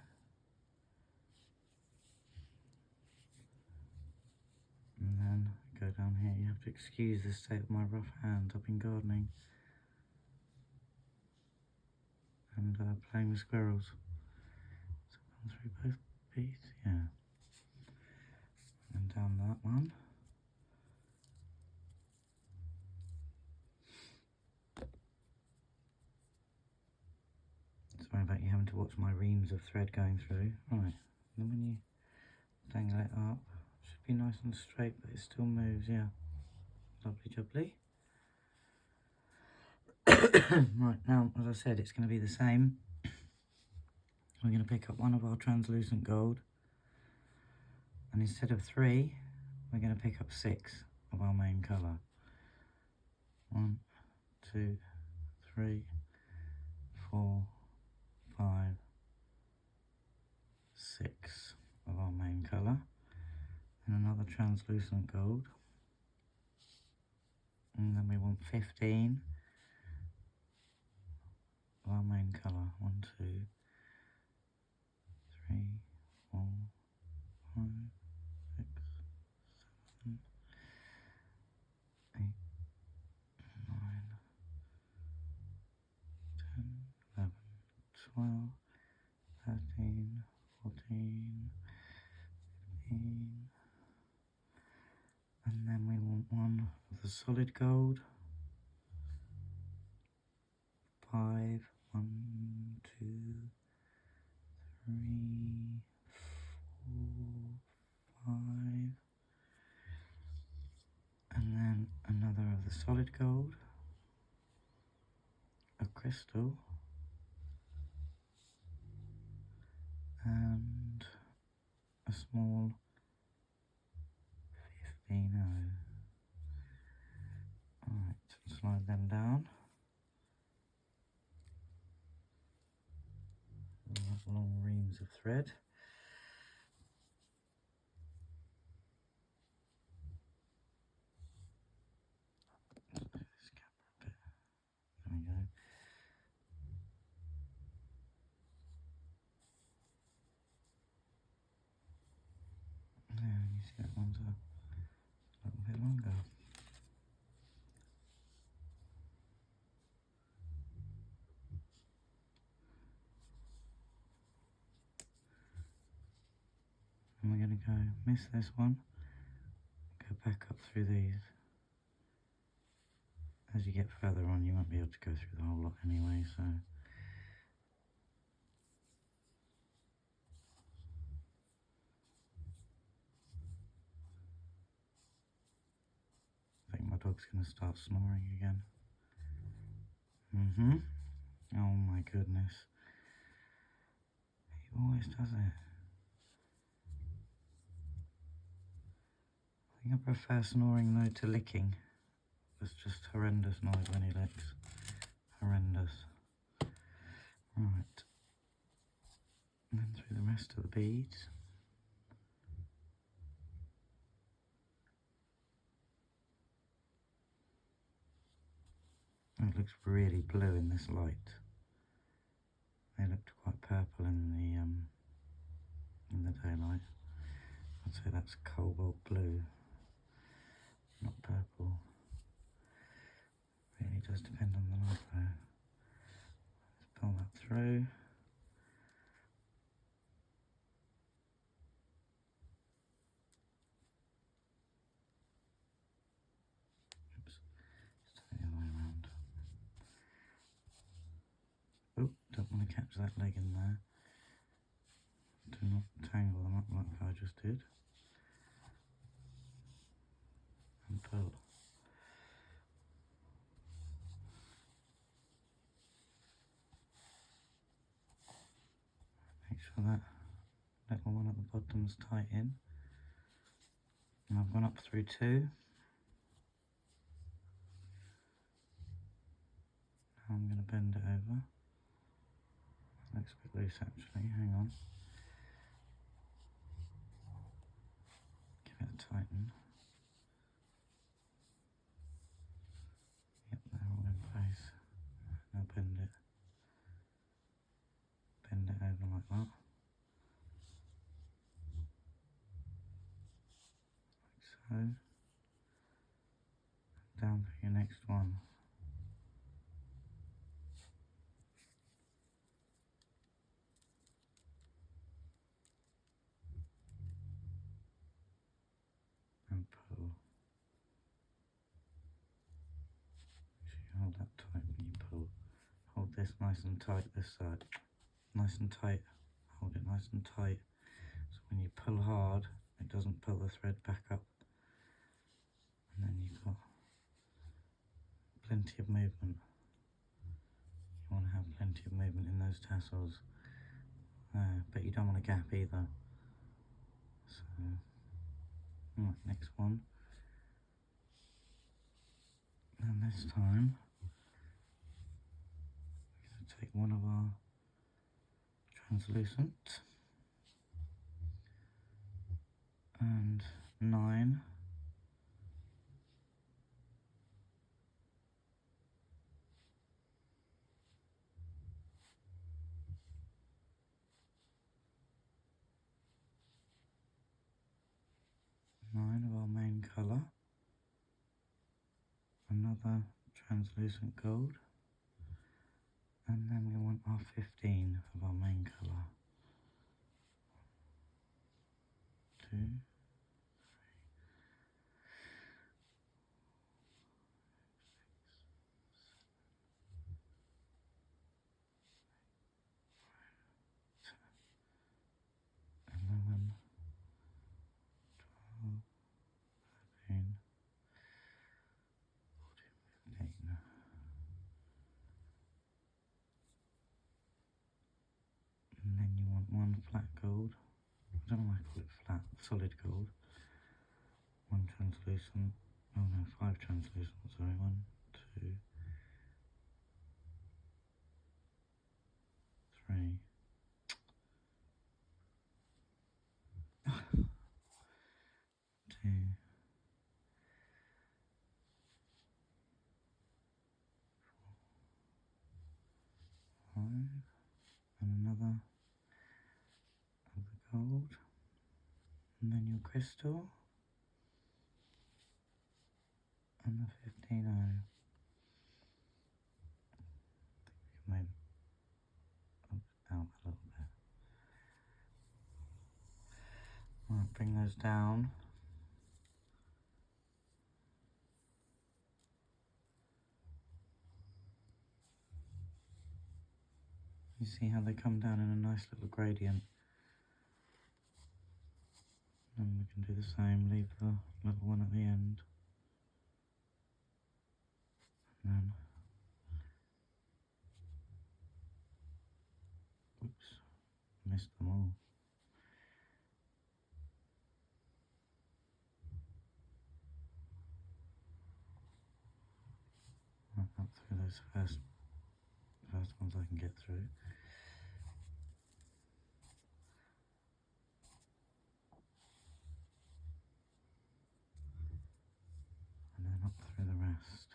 And then go down here. You have to excuse the state of my rough hand. I've been gardening and playing with squirrels. So I've gone through both beads, yeah. And down that one. Sorry about you having to watch my reams of thread going through. Right, then when you dangle it up, it should be nice and straight, but it still moves, yeah. Lovely jubbly. Right, now, as I said, it's going to be the same. We're going to pick up one of our translucent gold, and instead of 3, we're going to pick up 6 of our main colour. 1, 2, 3, 4, 5, 6 of our main colour, and another translucent gold, and then we want 15 of our main colour. 1, 2, 3, 4, 5, 6, 7, 8, 9, 10, 11, 12, 13, 14, 15, and then we want one of the solid gold. 5, 1, 2, 3, 4, 5, and then another of the solid gold, a crystal, and a small 15. Alright, slide them down. Long reams of thread. Let's move this camera a bit. There we go. There, you see that one's a little bit longer. And we're going to go miss this one, go back up through these. As you get further on, you won't be able to go through the whole lot anyway, so I think my dog's going to start snoring again. Oh my goodness. He always does it. I think I prefer snoring though to licking. It's just horrendous noise when he licks. Horrendous. Right. And then through the rest of the beads. It looks really blue in this light. They looked quite purple in the daylight. I'd say that's cobalt blue, not purple. Really does depend on the light though. Let's pull that through. Oops, let's turn it the other way around. Oh, don't want to catch that leg in there. Do not tangle them up like I just did. And pull. sure that little one at the bottom's tight in. And I've gone up through 2. Now I'm going to bend it over. That looks a bit loose actually, hang on. Give it a tighten. Yep, they're all in place. Now bend it. Bend it over like that. Like so. Down for your next one. And pull. Make sure you hold that tight when you pull. Hold this nice and tight this side. Nice and tight. Hold it nice and tight. So when you pull hard, it doesn't pull the thread back up. And then you've got plenty of movement. You want to have plenty of movement in those tassels. But you don't want a gap either. So, right, next one. And this time, we're going to take one of our translucent and 9. Of our main colour, another translucent gold, and then we want our 15 of our main colour. 2, 11, 12, 13, 14, 15. And then you want one flat gold. I don't know why I call it flat, solid gold. One translucent. Oh no, 5 translucent, sorry. 1, 2, 3. 2, 5, and another of the gold, and then your crystal, and the 15O. I think we can move it out a little bit. Right, bring those down. You see how they come down in a nice little gradient. And we can do the same, leave the little one at the end. And then, oops, missed them all. Right, up through those first ones I can get through. And then up through the rest.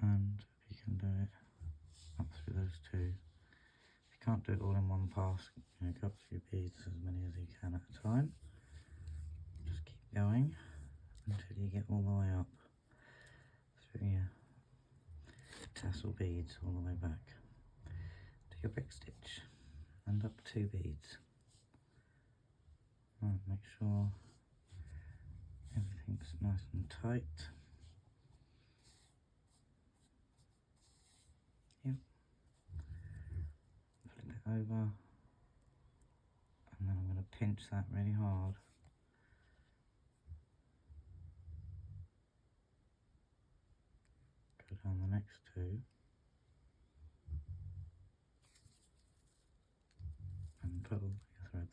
And you can do it up through those 2. If you can't do it all in one pass, go up through your beads as many as you can at a time. Just keep going until you get all the way up through your tassel beads all the way back to your brick stitch and up 2 beads. Right, make sure everything's nice and tight. Yep. Flip it over, and then I'm going to pinch that really hard. down the next two and pull your thread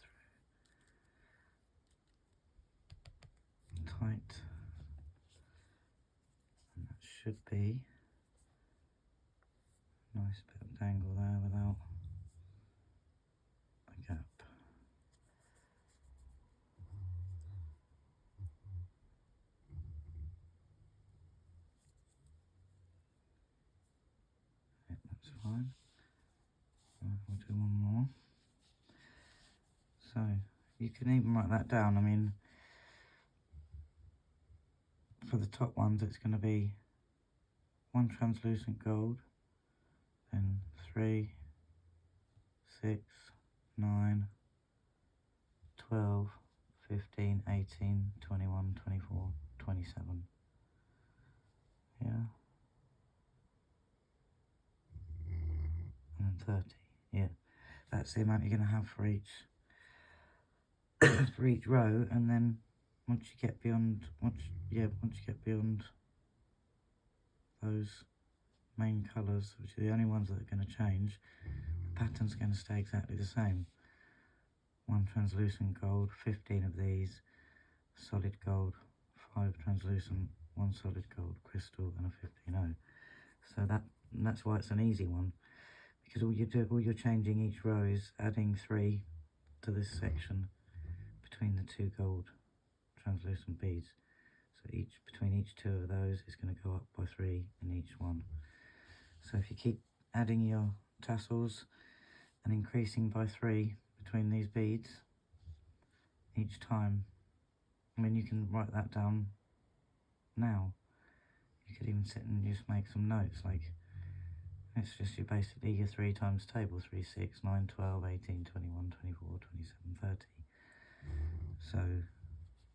through tight, and that should be a nice bit of dangle there without a gap. Yeah, that's fine. We'll do one more. So you can even write that down. I mean, for the top ones it's going to be 1 translucent gold, then 3, 6, 9, 12, 15, 18, 21, 24, 27. Yeah. And then 30. Yeah. That's the amount you're going to have for each for each row, and then once you get beyond those main colours, which are the only ones that are going to change, the pattern's going to stay exactly the same. 1 translucent gold, 15 of these, solid gold, 5 translucent, 1 solid gold crystal, and a 15-0. So that's why it's an easy one, because all you're changing each row is adding 3 to this section between the 2 gold translucent beads. So between each 2 of those is going to go up by 3 in each one. So if you keep adding your tassels and increasing by 3 between these beads each time, I mean, you can write that down now. You could even sit and just make some notes, like it's just basically your 3 times table: 3, 6, 9, 12, 18, 21, 24, 27, 30. So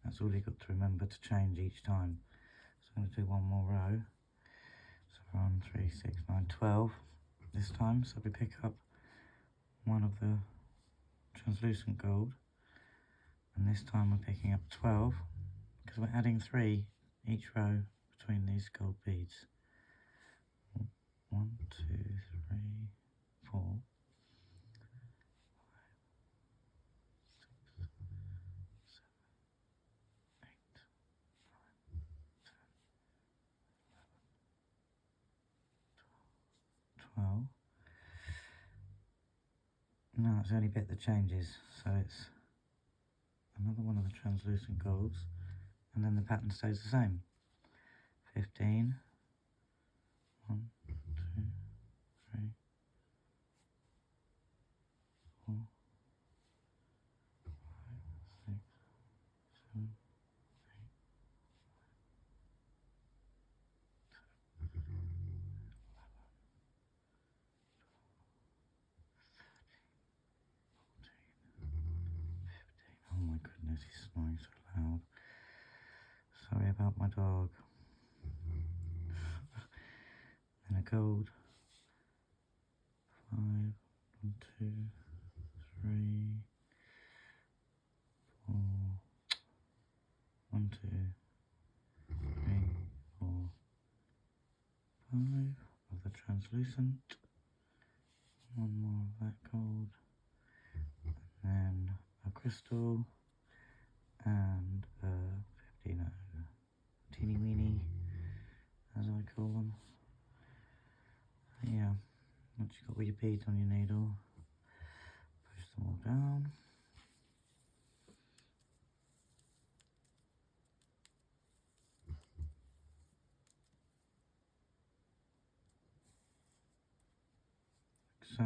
that's all you've got to remember to change each time. So I'm going to do one more row. So 1, 3, 6, 9, 12 this time. So we pick up one of the translucent gold, and this time we're picking up 12 because we're adding 3 each row between these gold beads. 1, 2, 3, 4, 12. Now it's the only bit that changes, so it's another one of the translucent golds, and then the pattern stays the same. 15, 1, 2, 3, 4, 5, 6, 7, 8, 9, 10, 11, 12, 13, 14, 15. Oh my goodness, he's snoring so loud. Sorry about my dog. And a gold. 5, 1, 2, 3, 4, 1, 2, 3, 4, 5 of the translucent. One more of that gold. And then a crystal. And a 15-0. Teeny weeny, as I call them. Yeah, once you've got all your beads on your needle, push them all down. Like so.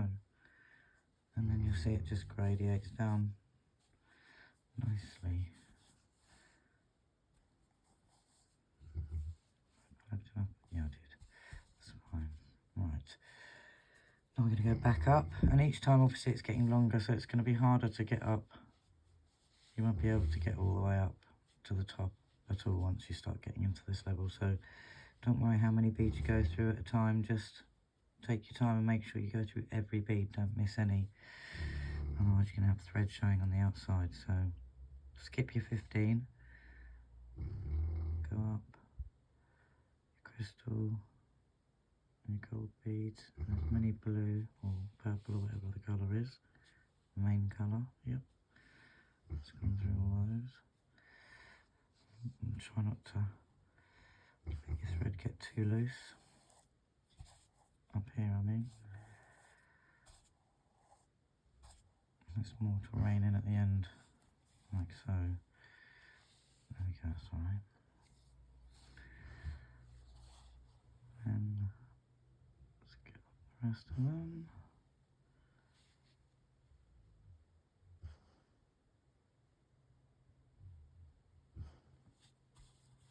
And then you'll see it just gradiates down nicely. Yeah, I did. That's fine. Right. Now we're going to go back up, and each time obviously it's getting longer, so it's going to be harder to get up. You won't be able to get all the way up to the top at all once you start getting into this level. So don't worry how many beads you go through at a time, just take your time and make sure you go through every bead, don't miss any. Otherwise you're going to have thread showing on the outside. So skip your 15, go up, your crystal, your gold beads, and as many blue or purple or whatever the colour is, main colour, yep. Let's go through all those. And try not to let your thread get too loose. Up here, I mean. There's more to rein in at the end, like so. There we go, that's alright. And let's get the rest of them.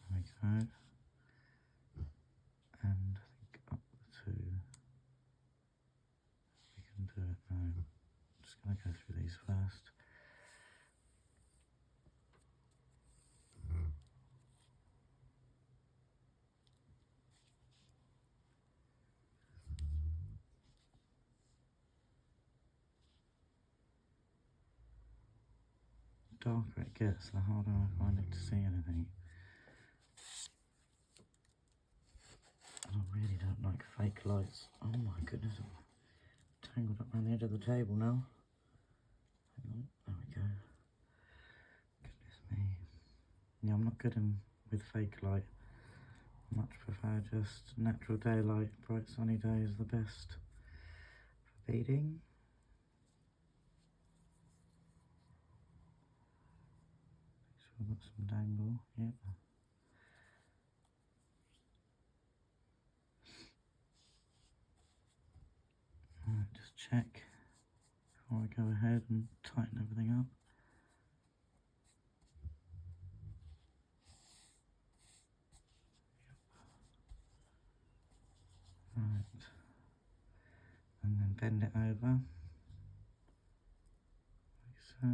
There we go. And I think up the two. We can do it now. I'm just going to go through these first. The darker it gets, the harder I find it to see anything. And I really don't like fake lights. Oh my goodness, I'm tangled up around the edge of the table now. Hang on, there we go. Goodness me. Yeah, I'm not good with fake light. Much prefer just natural daylight. Bright sunny day is the best for beading. Make sure I've got some dangle, yep. Alright, just check before I go ahead and tighten everything up. Right, and then bend it over, like so,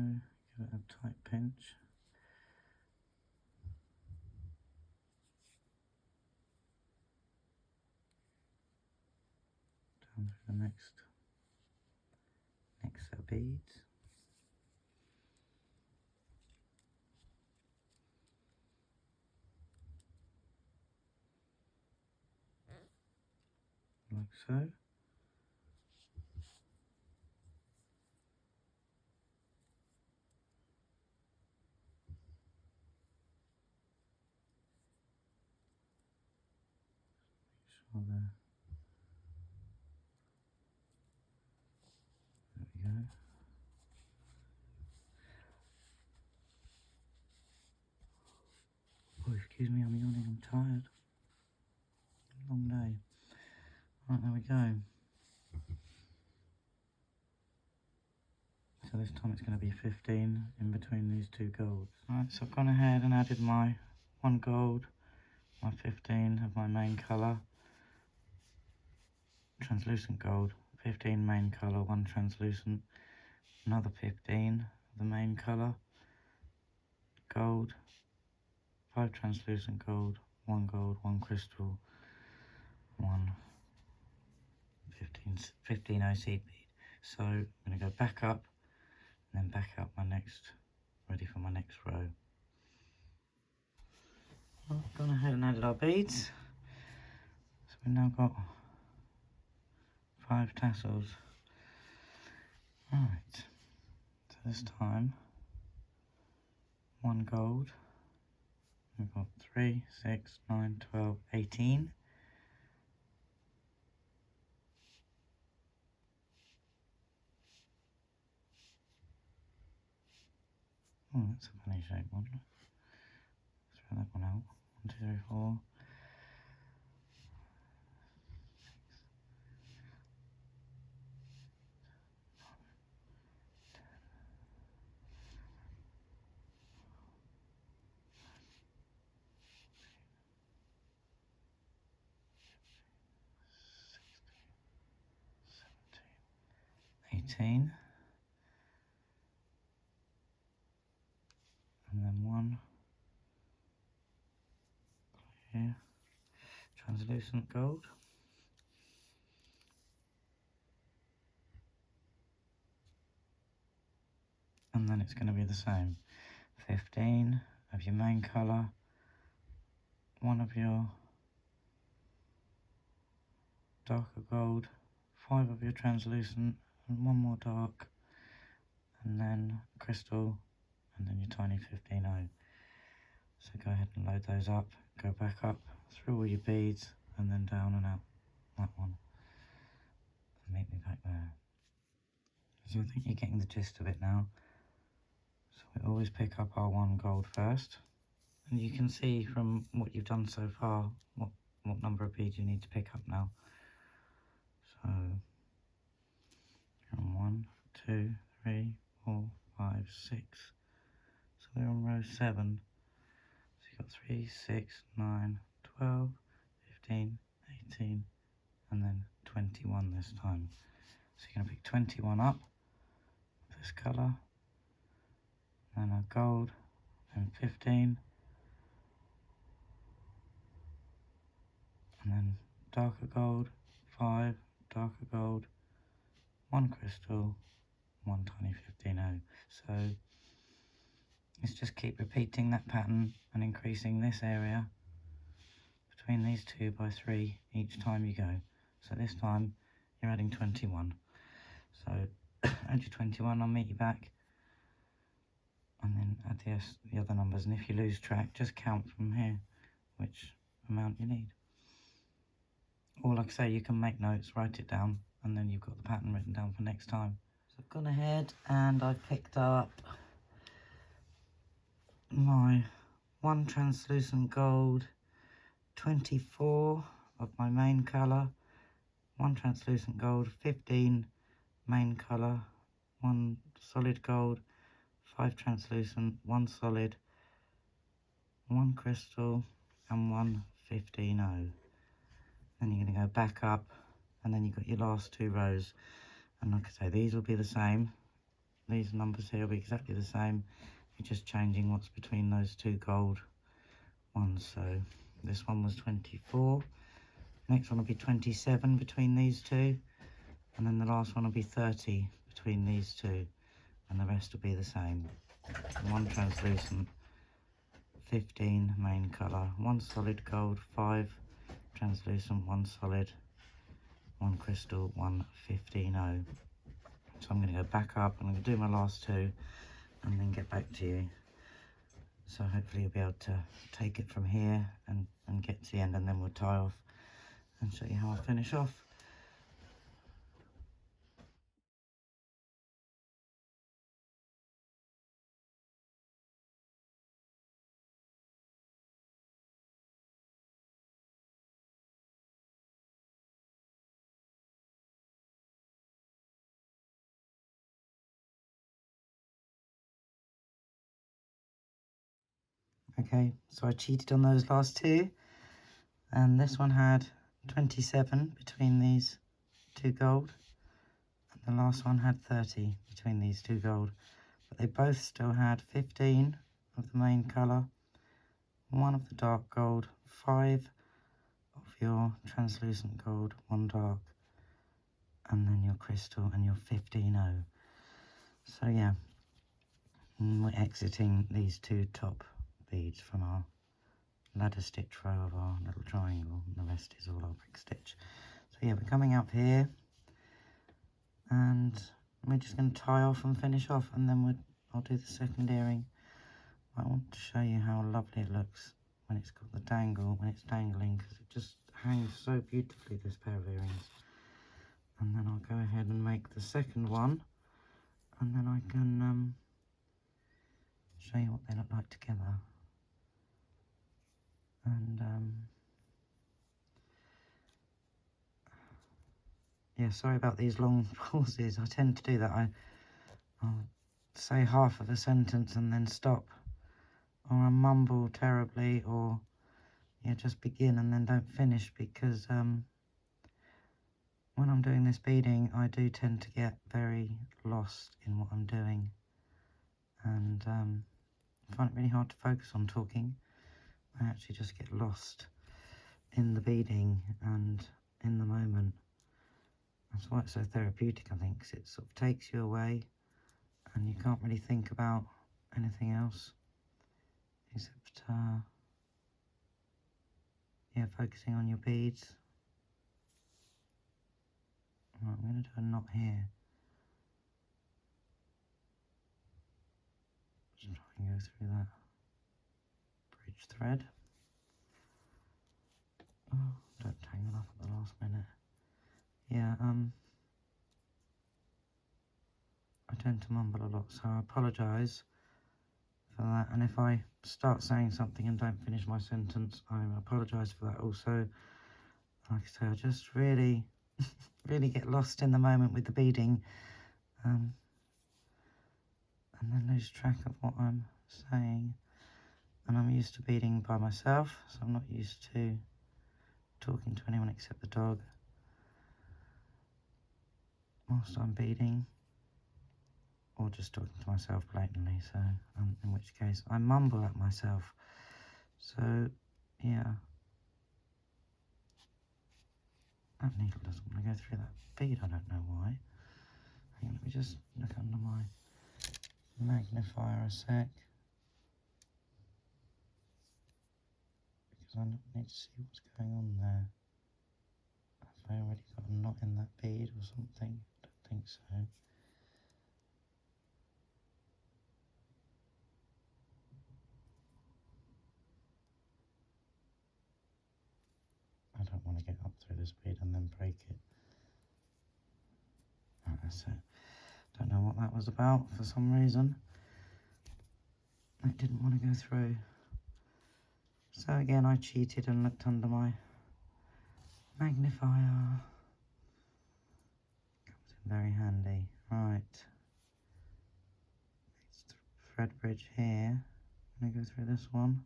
give it a tight pinch. Down through the next set of beads. Like so. Make sure there we go. Oh, excuse me, I'm yawning, I'm tired. Long day. Right, there we go. So this time it's going to be 15 in between these two golds. Right, so I've gone ahead and added my 1 gold, my 15 of my main colour, translucent gold, 15 main colour, 1 translucent, another 15 of the main colour, gold, 5 translucent gold, 1 crystal, 1 15 OC bead. So I'm going to go back up and then back up ready for my next row. I've gone ahead and added our beads. So we've now got 5 tassels. Alright, so this time 1 gold. We've got 3, 6, 9, 12, 18. Oh, that's a funny shaped one. Let's throw that one out. 1, 2, 3, 4. 18, and then 1 clear translucent gold, and then it's going to be the same, 15 of your main colour, 1 of your darker gold, 5 of your translucent, and 1 more dark, and then crystal, and then your tiny 15O. So go ahead and load those up, go back up through all your beads, and then down and out that one. And meet me back there. So I think you're getting the gist of it now. So we always pick up our 1 gold first, and you can see from what you've done so far what number of beads you need to pick up now. So you're on 1, 2, 3, 4, 5, 6. So we're on row 7. So you've got 3, 6, 9, 12, 15, 18, and then 21 this time. So you're going to pick 21 up, this colour, then a gold, then 15, and then darker gold, 5, darker gold, 1 crystal, 1 tiny 15O. So let's just keep repeating that pattern and increasing this area between these 2 by 3 each time you go. So this time you're adding 21. So add your 21, I'll meet you back, and then add the other numbers. And if you lose track, just count from here which amount you need. Or like I say, you can make notes, write it down, and then you've got the pattern written down for next time. So I've gone ahead and I've picked up my 1 translucent gold, 24 of my main colour, 1 translucent gold, 15 main colour, 1 solid gold, 5 translucent, 1 solid, 1 crystal, and 1 15O. Then you're going to go back up, and then you've got your last 2 rows. And like I say, these will be the same. These numbers here will be exactly the same. You're just changing what's between those 2 gold ones. So this one was 24. Next one will be 27 between these 2. And then the last one will be 30 between these 2. And the rest will be the same. 1 translucent, 15 main colour, 1 solid gold, 5 translucent, 1 solid, 1 crystal, 1 15O. So I'm going to go back up and I'm going to do my last 2 and then get back to you. So hopefully you'll be able to take it from here and get to the end, and then we'll tie off and show you how I finish off. Okay, so I cheated on those last 2, and this one had 27 between these 2 gold, and the last one had 30 between these 2 gold, but they both still had 15 of the main colour, 1 of the dark gold, 5 of your translucent gold, 1 dark, and then your crystal and your 15O. So yeah, we're exiting these 2 top beads from our ladder stitch row of our little triangle, and the rest is all our brick stitch. So yeah, we're coming up here, and we're just going to tie off and finish off, and then I'll do the second earring. I want to show you how lovely it looks when it's got the dangle, when it's dangling, because it just hangs so beautifully, this pair of earrings. And then I'll go ahead and make the second one, and then I can show you what they look like together. And yeah, sorry about these long pauses. I tend to do that. I'll say half of a sentence and then stop, or I mumble terribly, or yeah, just begin and then don't finish, because when I'm doing this beading, I do tend to get very lost in what I'm doing, and I find it really hard to focus on talking. I actually just get lost in the beading and in the moment. That's why it's so therapeutic, I think, because it sort of takes you away and you can't really think about anything else except yeah, focusing on your beads. I'm going to do a knot here. Just try and go through that bridge thread. Oh, don't tangle up at the last minute. Yeah, I tend to mumble a lot, so I apologise for that. And if I start saying something and don't finish my sentence, I apologise for that also. Like I say, I just really, really get lost in the moment with the beading, and then lose track of what I'm saying. And I'm used to beading by myself, so I'm not used to talking to anyone except the dog whilst I'm beading, or just talking to myself blatantly, so in which case I mumble at myself. So yeah, that needle doesn't want to go through that bead, I don't know why. Hang on, let me just look under my magnifier a sec, because I need to see what's going on there. Have I already got a knot in that bead or something? I don't think so. I don't want to get up through this bead and then break it. Right, that's it. Don't know what that was about for some reason. It didn't want to go through. So again, I cheated and looked under my magnifier. Comes in very handy. Right. It's the thread bridge here. I'm going to go through this one.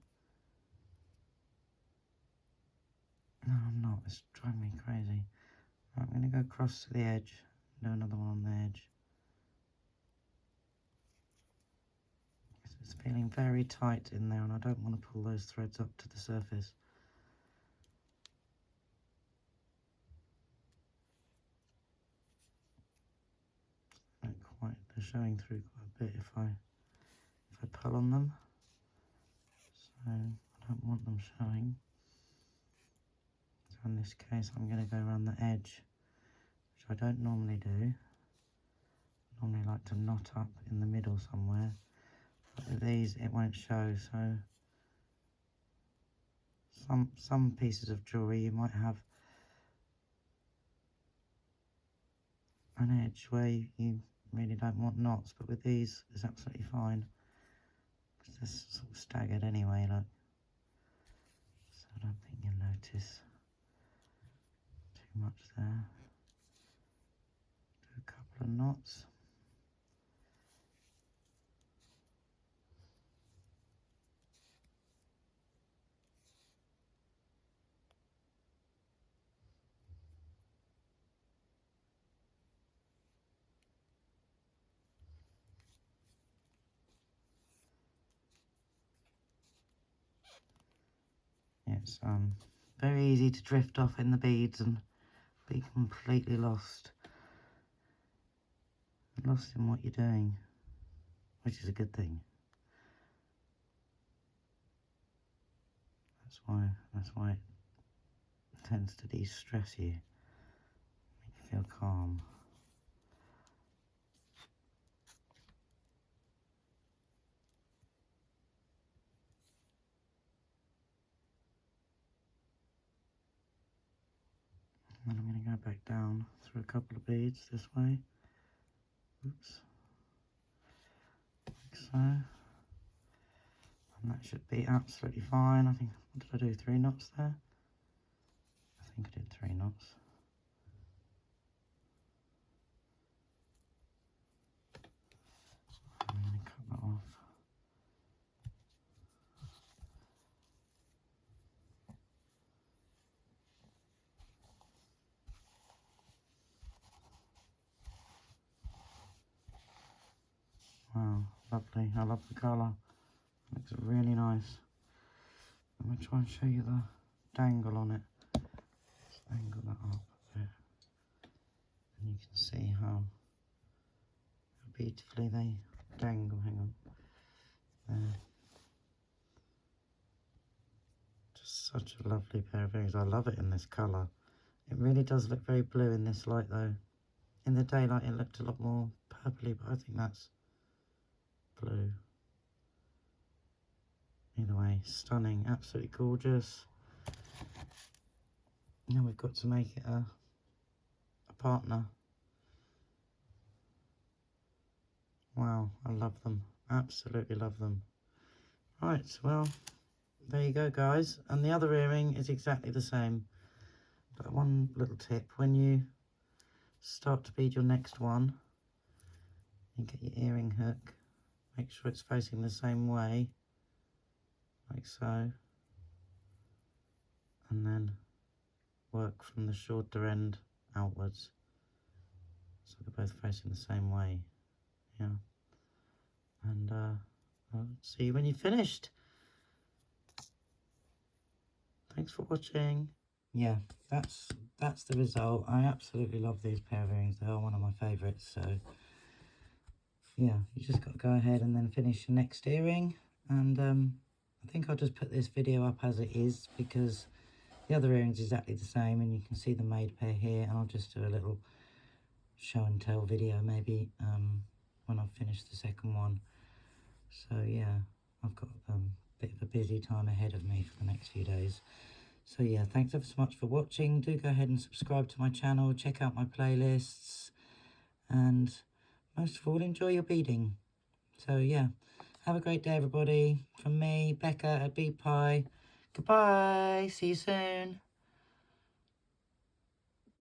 No, I'm not. It's driving me crazy. Right, I'm going to go across to the edge. Do another one on the edge. It's feeling very tight in there, and I don't want to pull those threads up to the surface. Not quite. They're showing through quite a bit if I pull on them. So I don't want them showing. So in this case, I'm going to go around the edge, which I don't normally do. I normally like to knot up in the middle somewhere. But with these, it won't show. So some pieces of jewellery, you might have an edge where you really don't want knots, but with these, it's absolutely fine. Because they're sort of staggered anyway, like. So I don't think you'll notice too much there. Do a couple of knots. It's very easy to drift off in the beads and be completely lost. Lost in what you're doing, which is a good thing. That's why it tends to de-stress you, make you feel calm. And then I'm going to go back down through a couple of beads this way. Oops. Like so. And that should be absolutely fine. I think, what did I do, 3 knots there? I think I did 3 knots. I'm going to cut that off. Wow, lovely. I love the colour. Looks really nice. I'm going to try and show you the dangle on it. Let's angle that up a bit. And you can see how beautifully they dangle. Hang on. There. Just such a lovely pair of earrings. I love it in this colour. It really does look very blue in this light though. In the daylight it looked a lot more purpley, but I think that's blue. Either way, stunning, absolutely gorgeous. Now we've got to make it a partner. Wow, I love them. Absolutely love them. Right, well, there you go, guys. And the other earring is exactly the same. But one little tip, when you start to bead your next one, you get your earring hook. Make sure it's facing the same way, like so. And then work from the shorter end outwards. So they're both facing the same way. Yeah. And I'll see you when you've finished. Thanks for watching. Yeah, that's the result. I absolutely love these pair of earrings. They are one of my favourites. So yeah, you just got to go ahead and then finish your next earring. And I think I'll just put this video up as it is, because the other earring's exactly the same, and you can see the made pair here. And I'll just do a little show and tell video maybe when I've finished the second one. So yeah, I've got a bit of a busy time ahead of me for the next few days. So yeah, thanks ever so much for watching. Do go ahead and subscribe to my channel, check out my playlists, and most of all, enjoy your beading. So yeah, have a great day, everybody. From me, Becca at Bead Pie. Goodbye, see you soon.